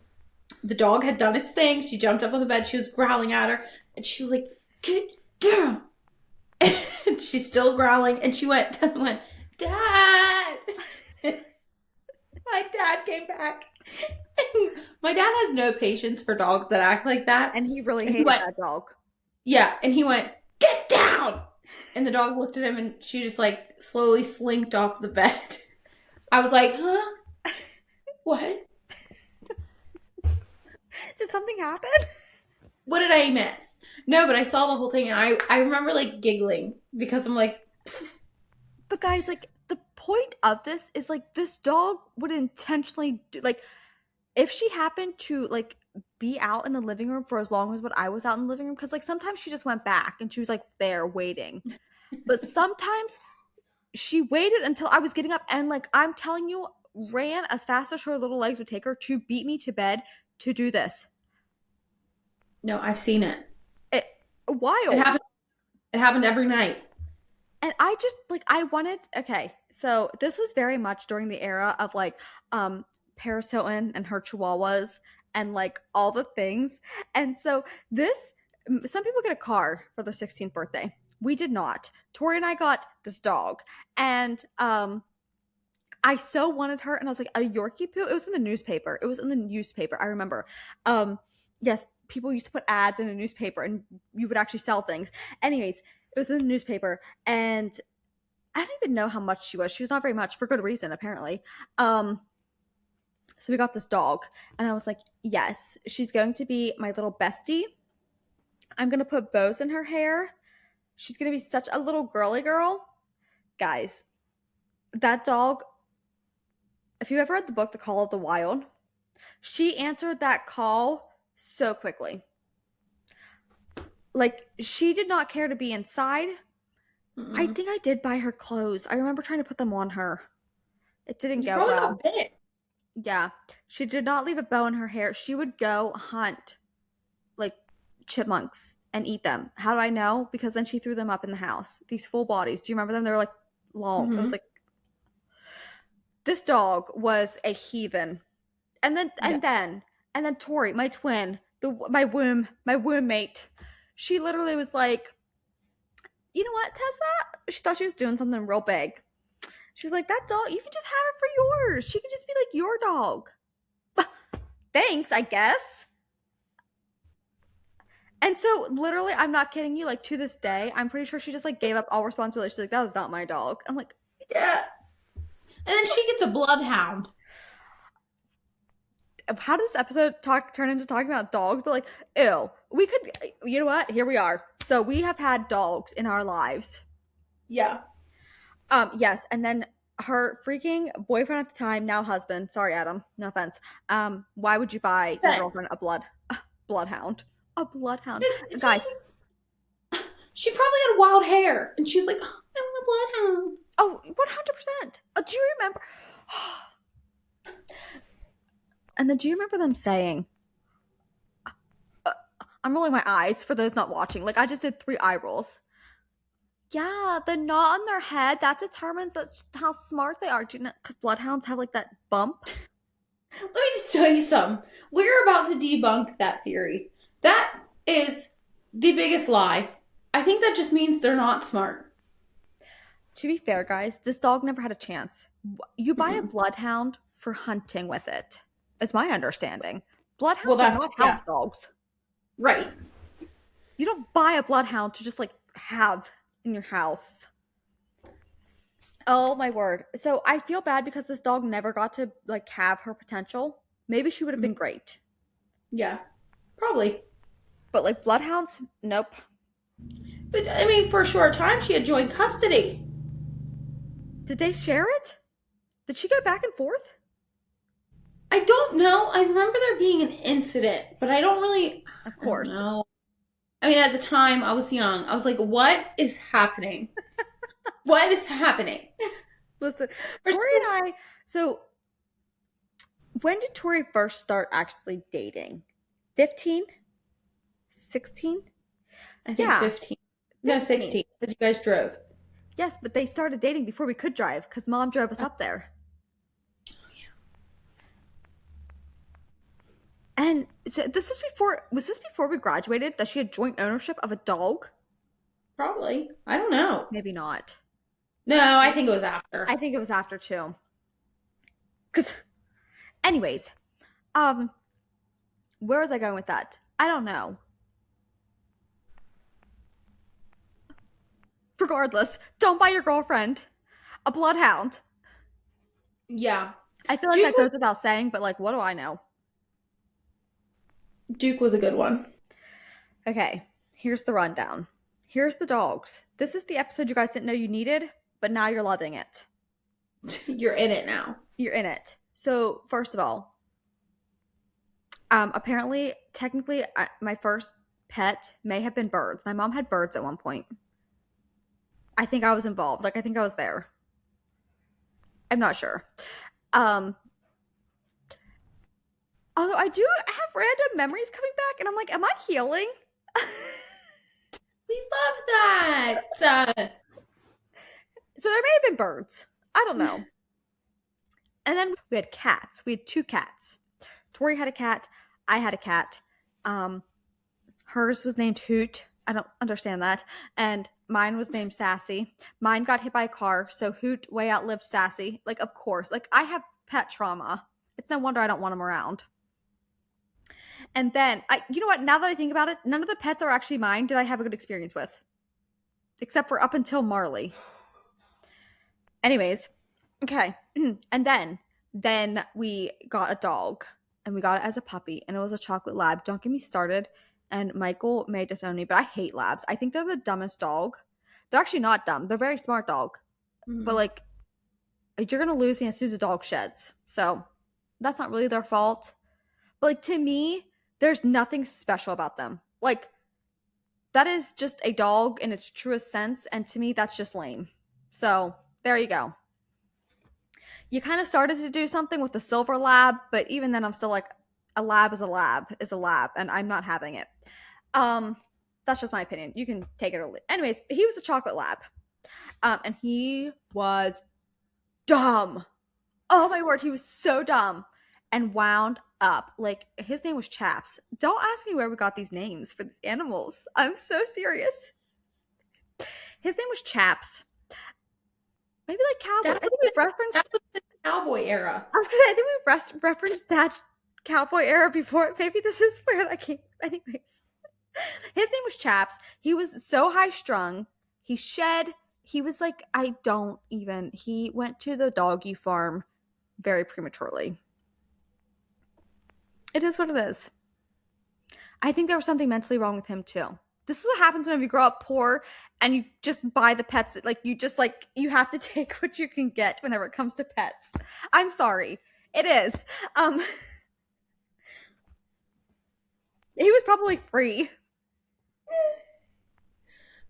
the dog had done its thing. She jumped up on the bed. She was growling at her. And she was like, get down. And she's still growling. And she went, Dad. My dad came back. And my dad has no patience for dogs that act like that. And he really And he hated went, that dog. yeah. And he went, get down. And the dog looked at him and she just like slowly slinked off the bed. I was like, huh? What? Did something happen? What did I miss? No, but I saw the whole thing and I remember like giggling because I'm like, But guys, like, the point of this is like this dog would intentionally do, like, if she happened to like be out in the living room for as long as what I was out in the living room, because like sometimes she just went back and she was like there waiting. But sometimes she waited until I was getting up and like I'm telling you, ran as fast as her little legs would take her to beat me to bed to do this. no, I've seen it. It It wild. happened. It happened every night. And I just like I wanted okay, so this was very much during the era of like Paris Hilton and her chihuahuas and like all the things. And so this some people get a car for their 16th birthday. We did not. Tori and I got this dog. And I so wanted her and I was like a Yorkie poo. It was in the newspaper. It was in the newspaper. I remember. Yes, people used to put ads in a newspaper and you would actually sell things. Anyways, it was in the newspaper and I don't even know how much she was. She was not very much for good reason, apparently. So we got this dog and I was like, yes, she's going to be my little bestie. I'm going to put bows in her hair. She's going to be such a little girly girl. Guys, that dog, if you ever read the book, The Call of the Wild, she answered that call so quickly. Like, she did not care to be inside. I think I did buy her clothes. I remember trying to put them on her. It didn't You go probably well. got bit. Yeah. She did not leave a bow in her hair. She would go hunt like chipmunks and eat them. How do I know? Because then she threw them up in the house. These full bodies. Do you remember them? They were like long. It was like this dog was a heathen. And then Tori, my twin, my womb mate, she literally was like, you know what, Tessa? She thought she was doing something real big. She was like, that dog, you can just have her for yours. She can just be like your dog. Thanks, I guess. And so literally, I'm not kidding you, like to this day, I'm pretty sure she just like gave up all responsibility. She's like, that was not my dog. I'm like, yeah. And then she gets a bloodhound. how does this episode turn into talking about dogs? But like, ew, we could. You know what? Here we are. So we have had dogs in our lives. Yeah. Yes, and then her freaking boyfriend at the time, now husband. Sorry, Adam. No offense. Why would you buy your Thanks. girlfriend a bloodhound? A bloodhound, This guys. she probably had wild hair, and she's like, oh, I want a bloodhound. Oh, 100%. Do you remember? And then do you remember them saying, I'm rolling my eyes for those not watching. Like I just did 3 eye rolls. Yeah, the knot on their head that determines how smart they are. Do you know? Because bloodhounds have like that bump. Let me just tell you something. We're about to debunk that theory. That is the biggest lie. I think that just means they're not smart. To be fair, guys, this dog never had a chance. You buy a bloodhound for hunting with it, is my understanding. Well, Bloodhounds are that's not yeah, house dogs. right. You don't buy a bloodhound to just like have in your house. Oh my word. So I feel bad because this dog never got to like have her potential. Maybe she would have been great. Yeah, probably. But like bloodhounds, nope. But I mean, for a short time, she had joint custody. Did they share it? Did she go back and forth? I don't know. I remember there being an incident, but I don't really. Of I don't course. know. I mean, at the time, I was young. I was like, "What is happening? What is happening?" Listen, Or Tori and I. So, when did Tori first start actually dating? 15? 16? I think Yeah, 15. No, 15. 16. Because you guys drove. Yes, but they started dating before we could drive because mom drove us up there. And so this was this before we graduated that she had joint ownership of a dog? Probably. I don't know. Maybe not. No, I think it was after. I think it was after too. Because, anyways, where was I going with that? I don't know. Regardless, don't buy your girlfriend a bloodhound. Yeah. I feel like that goes without saying, but like, what do I know? Duke was a good one. Okay, here's the rundown. Here's the dogs. This is the episode you guys didn't know you needed, but now you're loving it. You're in it now. You're in it. So, first of all, apparently, technically, my first pet may have been birds. My mom had birds at one point. I think I was involved. Like, I think I was there. I'm not sure. Although I do have random memories coming back, and I'm like, am I healing? We love that. So there may have been birds. I don't know. And then we had cats. We had 2 cats. Tori had a cat. I had a cat. Hers was named Hoot. I don't understand that. And mine was named Sassy. Mine got hit by a car, so Hoot way outlived Sassy. Like, of course. Like, I have pet trauma. It's no wonder I don't want them around. And then, you know what? Now that I think about it, none of the pets are actually mine did I have a good experience with. Except for up until Marley. Anyways, okay. And then we got a dog. And we got it as a puppy. And it was a chocolate lab. Don't get me started. And Michael may disown me, but I hate labs. I think they're the dumbest dog. They're actually not dumb. They're a very smart dog. Mm-hmm. But like, you're going to lose me as soon as the dog sheds. So that's not really their fault. But like, to me, there's nothing special about them. Like, that is just a dog in its truest sense. And to me, that's just lame. So there you go. You kind of started to do something with the silver lab, but even then I'm still like, a lab is a lab is a lab, and I'm not having it. That's just my opinion. You can take it or leave it. Anyways, he was a chocolate lab. And he was dumb. Oh my word, he was so dumb and wound up. Like, his name was Chaps. Don't ask me where we got these names for these animals. I'm so serious. His name was Chaps. Maybe like cowboy. I think we've referenced that was the cowboy era. I was gonna say, I think we've referenced that cowboy era before. Maybe this is where that came. Anyways, his name was Chaps. He was so high strung. He shed. He was like, he went to the doggy farm very prematurely. It is what it is. I think there was something mentally wrong with him too. This is what happens when you grow up poor and you just buy the pets. Like you just like you have to take what you can get whenever it comes to pets. I'm sorry. It is. Um he was probably free. And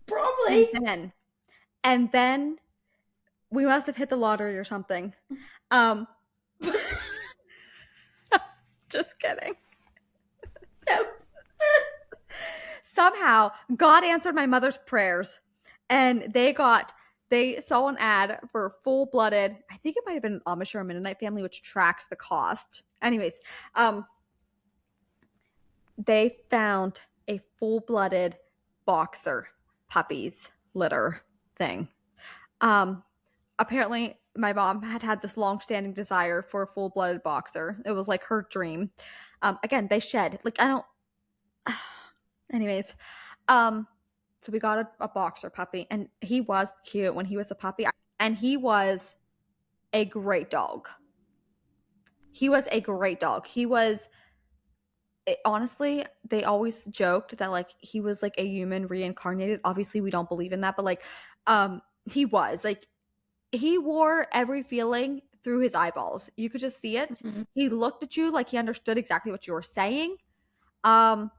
Probably. then and then we must have hit the lottery or something. Um just kidding. Somehow God answered my mother's prayers and they saw an ad for full-blooded, I think it might have been an Amish or a Mennonite family, which tracks the cost. Anyways, they found a full-blooded boxer puppies litter thing. Apparently my mom had this long-standing desire for a full-blooded boxer. It was like her dream. Again, they shed. Like I don't anyways, so we got a boxer puppy and he was cute when he was a puppy and he was a great dog. He was a great dog. He was honestly, they always joked that like he was like a human reincarnated. Obviously, we don't believe in that, but like he was like he wore every feeling through his eyeballs. You could just see it. Mhm. He looked at you like he understood exactly what you were saying. Um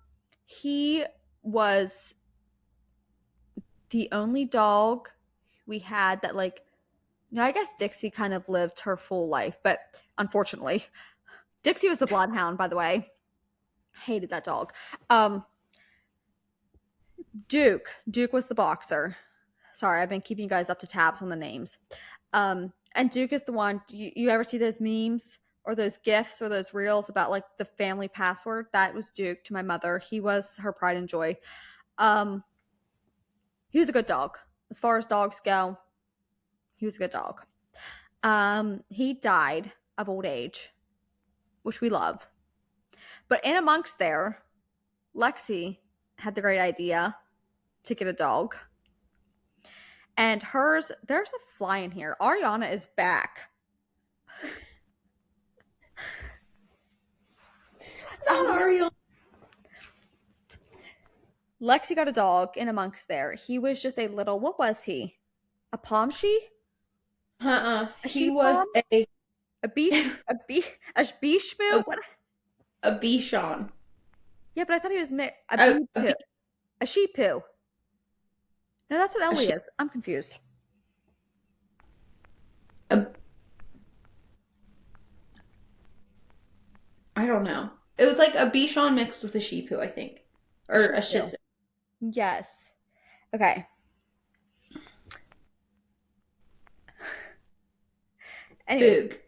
he was the only dog we had that like I guess Dixie kind of lived her full life, but unfortunately, Dixie was the bloodhound, by the way. Hated that dog. Duke was the boxer. Sorry, I've been keeping you guys up to tabs on the names. And Duke is the one. You ever see those memes or those gifs or those reels about like the family password? That was Duke to my mother. He was her pride and joy. He was a good dog. As far as dogs go, he was a good dog. He died of old age, which we love. But in amongst there, Lexi had the great idea to get a dog. And hers, there's a fly in here. Ariana is back. Not Ariel. Lexi got a dog in amongst there. He was just a little, what was he? A pomshi? A He sheep was pom? A beef? A bishmu? a, What? a Bichon. Yeah, but I thought he was a A, a, beep. A sheep poo. No, that's what a, Ellie she- is. I'm confused. a I don't know. It was like a Bichon mixed with a Shih Tzu, I think, or a Shih Tzu. Yes. Okay. Anyways, Boog.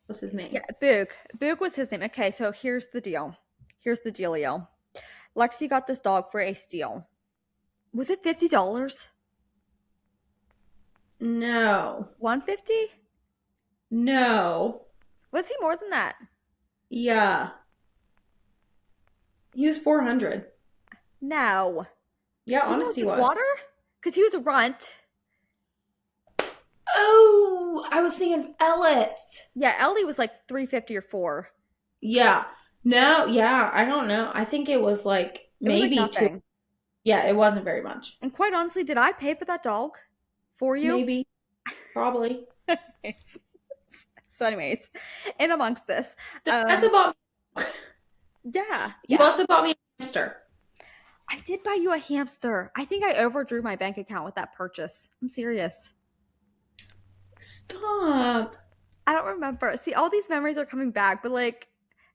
What's his name? yeah, Boog. Boog was his name. Okay, so here's the deal. Here's the dealio. Lexi got this dog for a steal. Was it $50? No. 150? No. Was he more than that? Yeah. He was 400. No. Yeah, You know honestly, his was. water? Because he was a runt. Oh, I was thinking of Ellis. Yeah, Ellie was like 350 or 4. Yeah. No, yeah, I don't know. I think it was like It was like maybe two. nothing. Yeah, it wasn't very much. And quite honestly, did I pay for that dog for you? Maybe. Probably. So, anyways, in amongst this, That's about yeah, You yeah. also bought me a hamster. I did buy you a hamster. I think I overdrew my bank account with that purchase. I'm serious. Stop. I don't remember. See, all these memories are coming back, but like,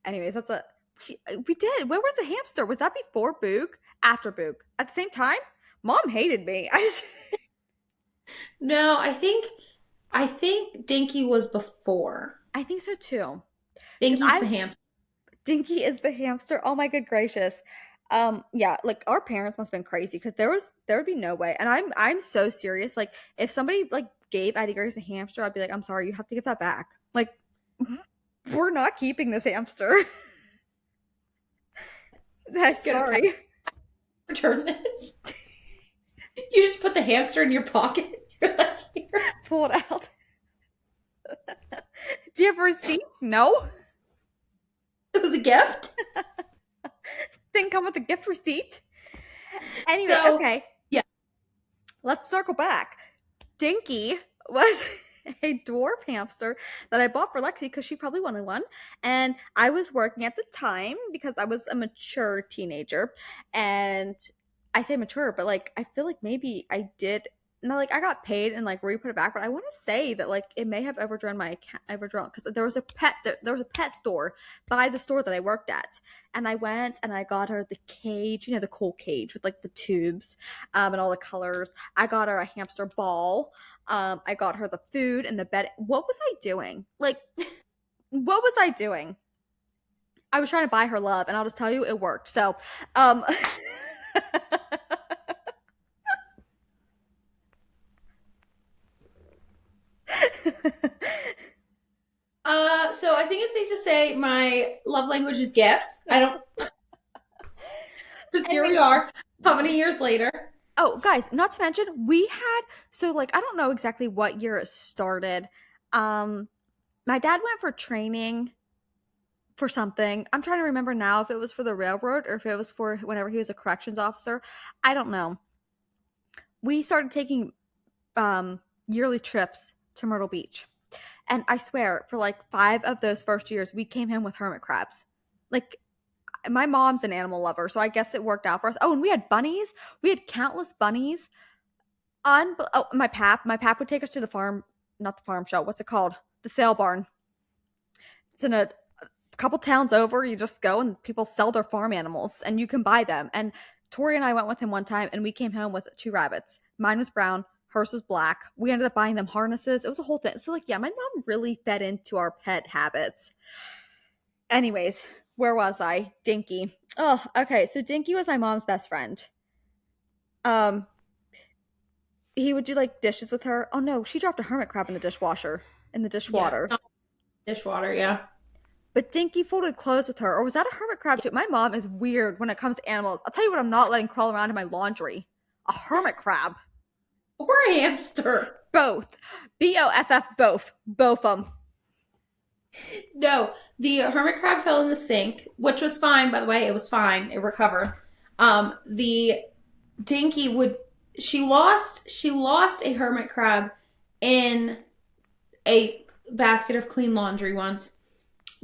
anyways, that's a we did. Where was the hamster? Was that before Boog? After Boog? At the same time? Mom hated me. I just No, I think Dinky was before. I think so too. Dinky's I the hamster. Dinky is the hamster. Oh my good gracious. Yeah, like our parents must have been crazy because there would be no way. And I'm so serious. Like if somebody like gave Addie Grace a hamster, I'd be like, I'm sorry, you have to give that back. Like we're not keeping this hamster. Sorry. Return this. You just put the hamster in your pocket. You're like, here. Pull it out. Do you have a receipt? No. It was a gift. Didn't come with a gift receipt. Anyway, So, okay, yeah. let's circle back. Dinky was a dwarf hamster that I bought for Lexi because she probably wanted one. And I was working at the time because I was a mature teenager. And I say mature, but like I feel like maybe I did. No, like I got paid and like where you put it back, but I want to say that like it may have overdrawn my account, overdrawn because there was a pet store by the store that I worked at, and I went and I got her the cage, the cool cage with like the tubes, and all the colors. I got her a hamster ball. I got her the food and the bed. What was I doing? Like, what was I doing? I was trying to buy her love, and I'll just tell you, it worked. So, um, So I think it's safe to say my love language is gifts. I don't, because here we anyway, are, how many years later? oh, guys, not to mention, we had so like I don't know exactly what year it started. Um, my dad went for training for something. I'm trying to remember now if it was for the railroad or if it was for whenever he was a corrections officer. I don't know. We started taking yearly trips to Myrtle Beach. And I swear, for like 5 of those first years, we came home with hermit crabs. Like, my mom's an animal lover, so I guess it worked out for us. Oh, and we had bunnies. We had countless bunnies. My pap would take us to the farm, not the farm show. What's it called? The sale barn. It's in a couple towns over. You just go and people sell their farm animals, and you can buy them. And Tori and I went with him one time, and we came home with 2 rabbits. Mine was brown. Hers was black. We ended up buying them harnesses. It was a whole thing. So, like, yeah, my mom really fed into our pet habits. Anyways, where was I? Dinky. Oh, okay. So Dinky was my mom's best friend. Um, he would do like dishes with her. Oh no, she dropped a hermit crab in the dishwasher, in the Yeah, dishwater. dishwater. Yeah. But Dinky folded clothes with her. Or was that a hermit crab too? My mom is weird when it comes to animals. I'll tell you what, I'm not letting crawl around in my laundry. A hermit crab. Or a hamster. Both. BOFF, both. Both of them. No, the hermit crab fell in the sink, which was fine, by the way. It was fine. It recovered. The Dinky would she lost a hermit crab in a basket of clean laundry once.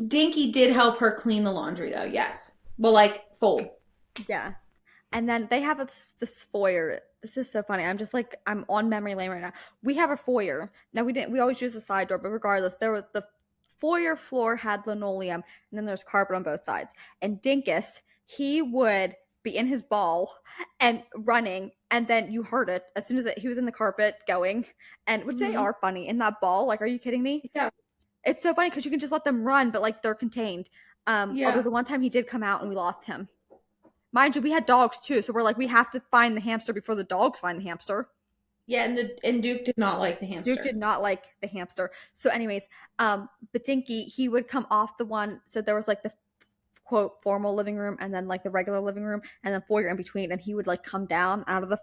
Dinky did help her clean the laundry though, yes. Well, like full. Yeah. And then they have this foyer. This is so funny. I'm on memory lane right now. We have a foyer. Now we always use the side door, but regardless, there was the foyer floor had linoleum and then there's carpet on both sides. And Dinkus, he would be in his ball and running, and then you heard it as soon as he was in the carpet going, and which they Hmm. are funny in that ball. Like, are you kidding me? Yeah. It's so funny because you can just let them run, but like they're contained. Although Yeah. the one time he did come out and we lost him. Mind you, we had dogs too, so we're like, we have to find the hamster before the dogs find the hamster. Yeah, and Duke did not like the Duke hamster. did not like the hamster. So, anyways, but Dinky, he would come off the one. So there was like the quote formal living room, and then like the regular living room, and then foyer in between. And he would like come down out of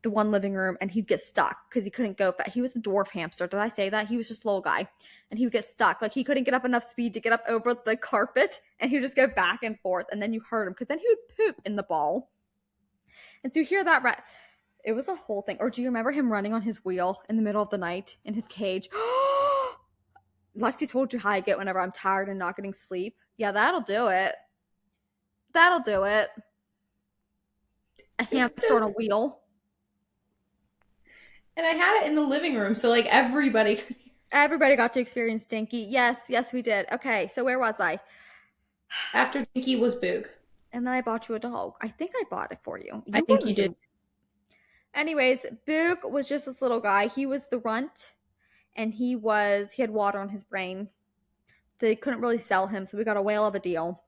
the one living room, and he'd get stuck because he couldn't go. But he was a dwarf hamster. Did I say that? He was just a little guy, and he would get stuck. Like he couldn't get up enough speed to get up over the carpet, and he would just go back and forth. And then you heard him because then he would poop in the ball, and to hear that, it was a whole thing. Or do you remember him running on his wheel in the middle of the night in his cage? Lexi told you how I get whenever I'm tired and not getting sleep. Yeah, that'll do it. That'll do it. A It's hamster so on a wheel. and I had it in the living room, so like everybody could hear. Everybody got to experience Dinky. Yes, yes, we did. Okay, so where was I? After Dinky was Boog. And then I bought you a dog. I think I bought it for you. I You think you wouldn't did. do. Anyways, Boog was just this little guy. He was the runt, and he had water on his brain. They couldn't really sell him, so we got a whale of a deal.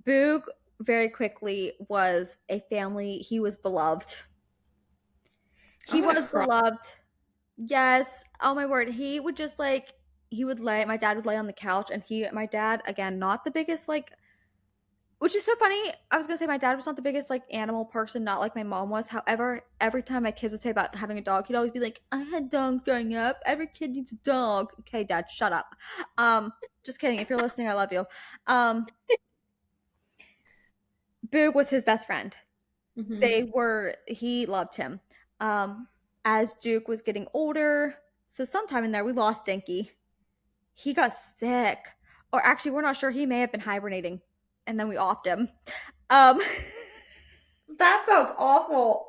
Boog very quickly was a family. He was beloved. I'm He gonna was cry. beloved. Yes. Oh my word. He would just like he would lay my dad would lay on the couch, and my dad, again, not the biggest like, which is so funny. I was gonna say my dad was not the biggest like animal person, not like my mom was. However, every time my kids would say about having a dog, he'd always be like, I had dogs growing up. Every kid needs a dog. Okay, dad, shut up. Just kidding. If you're listening, I love you. Um Boog was his best friend. Mm-hmm. He loved him. Um, as Duke was getting older, so sometime in there, we lost Dinky. He got sick. Or actually, we're not sure. He may have been hibernating, and then we offed him. Um, That sounds awful.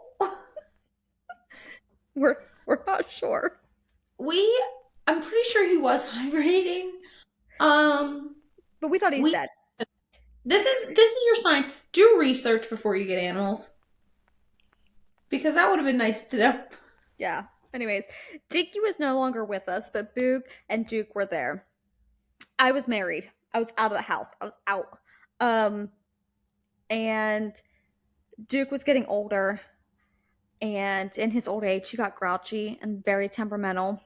we're we're not sure, We, I'm pretty sure he was hibernating. Um, but we thought he's we dead. this is your sign. Do research before you get animals because that would have been nice to know. Yeah. Anyways, Dinky was no longer with us, but Boog and Duke were there. I was married. I was out of the house. I was out. Um, and Duke was getting older, and in his old age, he got grouchy and very temperamental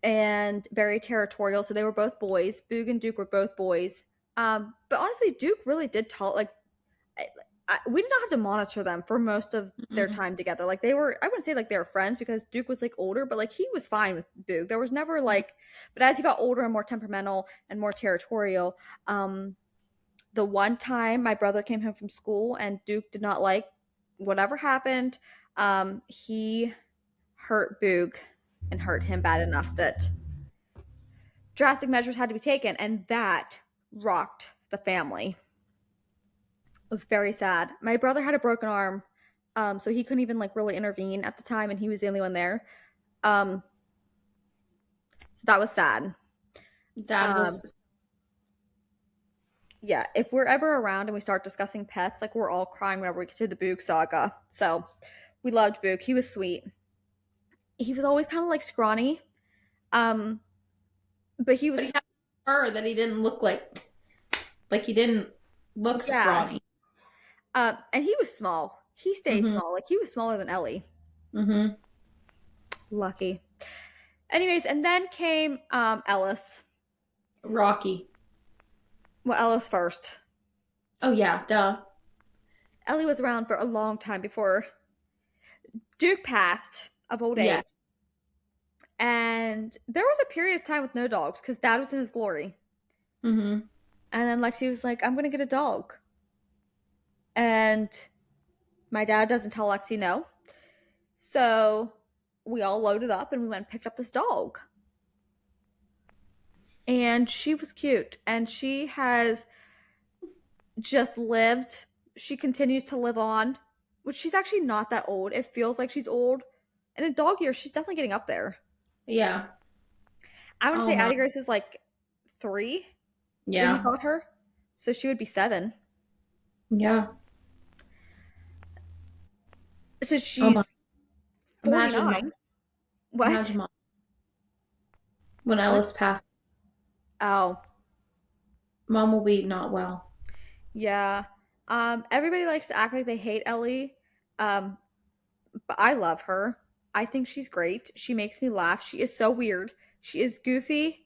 and very territorial. So they were both boys. Boog and Duke were both boys. But honestly, Duke really did tell like we did not have to monitor them for most of their Mm-mm. time together. Like they were, I wouldn't say like they were friends because Duke was like older, but like he was fine with Boog. There was never like, but as he got older and more temperamental and more territorial, the one time my brother came home from school and Duke did not like whatever happened, he hurt Boog and hurt him bad enough that drastic measures had to be taken, and that rocked the family. It was very sad. My brother had a broken arm, so he couldn't even like really intervene at the time, and he was the only one there. Um, so that was sad. That Um, was yeah, if we're ever around and we start discussing pets, like we're all crying whenever we get to the Boog saga. So we loved Boog. He was sweet. He was always kind of like scrawny, um, but he but he was had fur that he didn't look like he didn't look yeah. scrawny. And he was small. He stayed Mm-hmm. small. Like he was smaller than Ellie. Mm-hmm. Lucky. Anyways, and then came Ellis. Rocky. Well, Ellis first. Oh yeah, duh. Ellie was around for a long time before Duke passed of old Yeah. age. And there was a period of time with no dogs because dad was in his glory. Mm-hmm. And then Lexi was like, I'm going to get a dog. And my dad doesn't tell Lexi no. So we all loaded up and we went and picked up this dog. And she was cute. And she has just lived. She continues to live on, which she's actually not that old. It feels like she's old. And in dog years, she's definitely getting up there. Yeah. I want to Oh say my. Addie Grace was like 3 when we Yeah. got her. So she would be 7. Yeah. So Oh my. she's Imagine mom. 49. What? Imagine mom when What? Ellis passed. Oh, Mom will be not well. yeah. Everybody likes to act like they hate Ellie. Um, but I love her. I think she's great. She makes me laugh. She is so weird. She is goofy.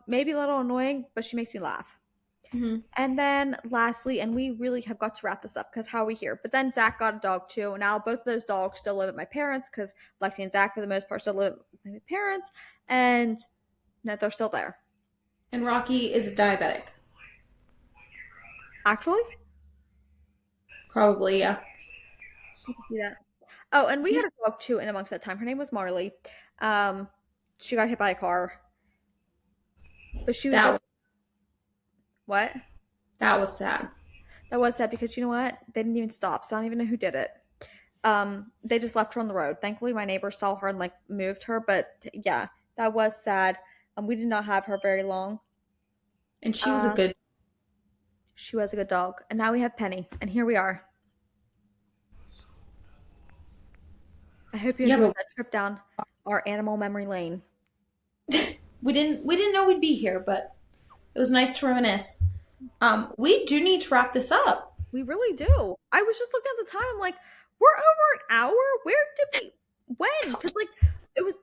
Maybe a little annoying, but she makes me laugh. Mm-hmm. And then lastly, and we really have got to wrap this up because how are we here? But then Zach got a dog too. And now both of those dogs still live at my parents because Lexi and Zach, for the most part, still live with my parents. And that they're still there. And Rocky is a diabetic. Actually, Probably, yeah. I can see that. Oh, and we He's had a dog too in amongst that time. Her name was Marley. Um, she got hit by a car, but she was like, that "What?" that was sad. That was sad because you know what? They didn't even stop, so I don't even know who did it. They just left her on the road. Thankfully, my neighbor saw her and like moved her, but yeah, that was sad. We did not have her very long. And she was a Uh, good. she was a good dog, and now we have Penny, and here we are. I hope you Yeah, enjoyed but that trip down our animal memory lane. we didn't know we'd be here, but it was nice to reminisce. We do need to wrap this up. We really do. I was just looking at the time. I'm like, we're over an hour. Where did we? When? Because like it was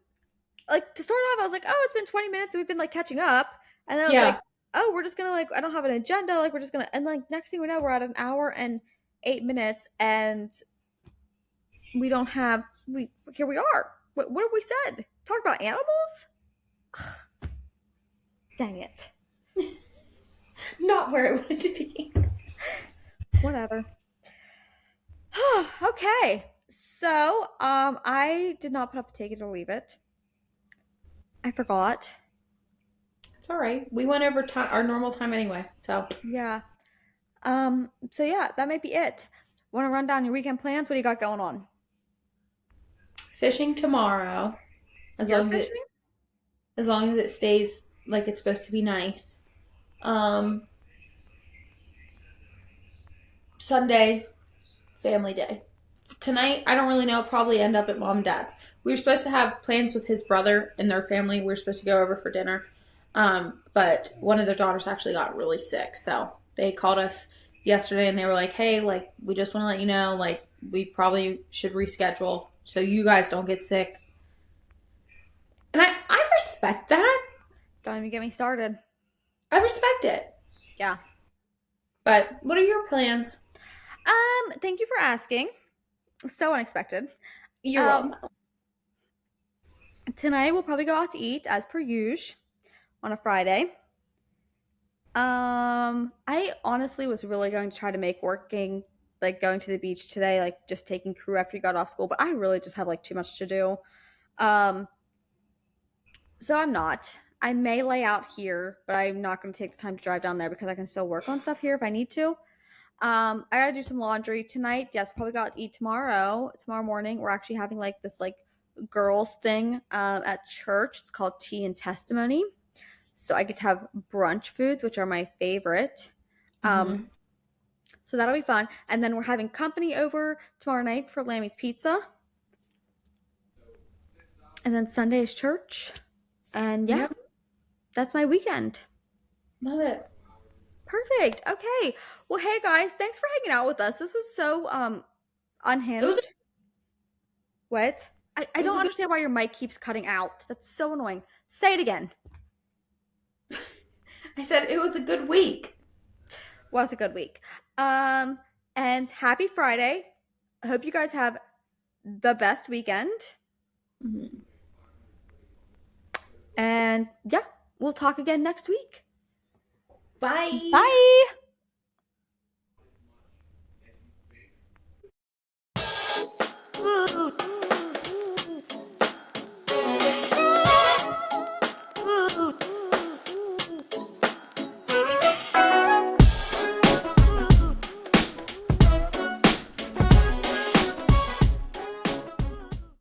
like to start off, I was like, oh, it's been 20 minutes and we've been like catching up, and then I was like, Yeah. oh, we're just gonna like I don't have an agenda. Like we're just gonna and like next thing we know, we're at an hour and 8 minutes, and we don't have we here we are. What have we said? Talk about animals? Dang it. Not where it wanted to be. Whatever. Okay. So, I did not put up a take it or leave it. I forgot. It's all right. We went over time, our normal time anyway. So Yeah. So yeah, that might be it. Want to run down your weekend plans? What do you got going on? fishing tomorrow, as You're long as it fishing? as long as it stays like it's supposed to be nice. Um, Sunday, family day. Tonight, I don't really know. Probably end up at mom and dad's. We were supposed to have plans with his brother and their family. We were supposed to go over for dinner, but one of their daughters actually got really sick, so they called us yesterday and they were like, "Hey, like we just want to let you know, like we probably should reschedule so you guys don't get sick." And I respect that. Don't even get me started. I respect it. Yeah. But what are your plans? Thank you for asking. So unexpected. You're Um, welcome. Tonight we'll probably go out to eat as per usual on a Friday. I honestly was really going to try to make working like going to the beach today, like just taking crew after you got off school, but I really just have like too much to do. Um, so I'm not. I may lay out here, but I'm not going to take the time to drive down there because I can still work on stuff here if I need to. I gotta do some laundry tonight. Yes, probably got to eat tomorrow. Tomorrow morning, we're actually having like this like girls thing at church. It's called Tea and Testimony. So I get to have brunch foods, which are my favorite. Um, Hmm. so that'll be fun. And then we're having company over tomorrow night for Lammy's Pizza. And then Sunday is church. And yeah, Yep, that's my weekend. love it. Perfect. Okay. Well, hey guys, thanks for hanging out with us. This was so It was a, unhinged. What? I it was don't a good. understand why your mic keeps cutting out. That's so annoying. Say it again. I said it was a good week. Was a good week. Um, and happy Friday. I hope you guys have the best weekend. Mhm. And yeah, we'll talk again next week. Bye. Bye.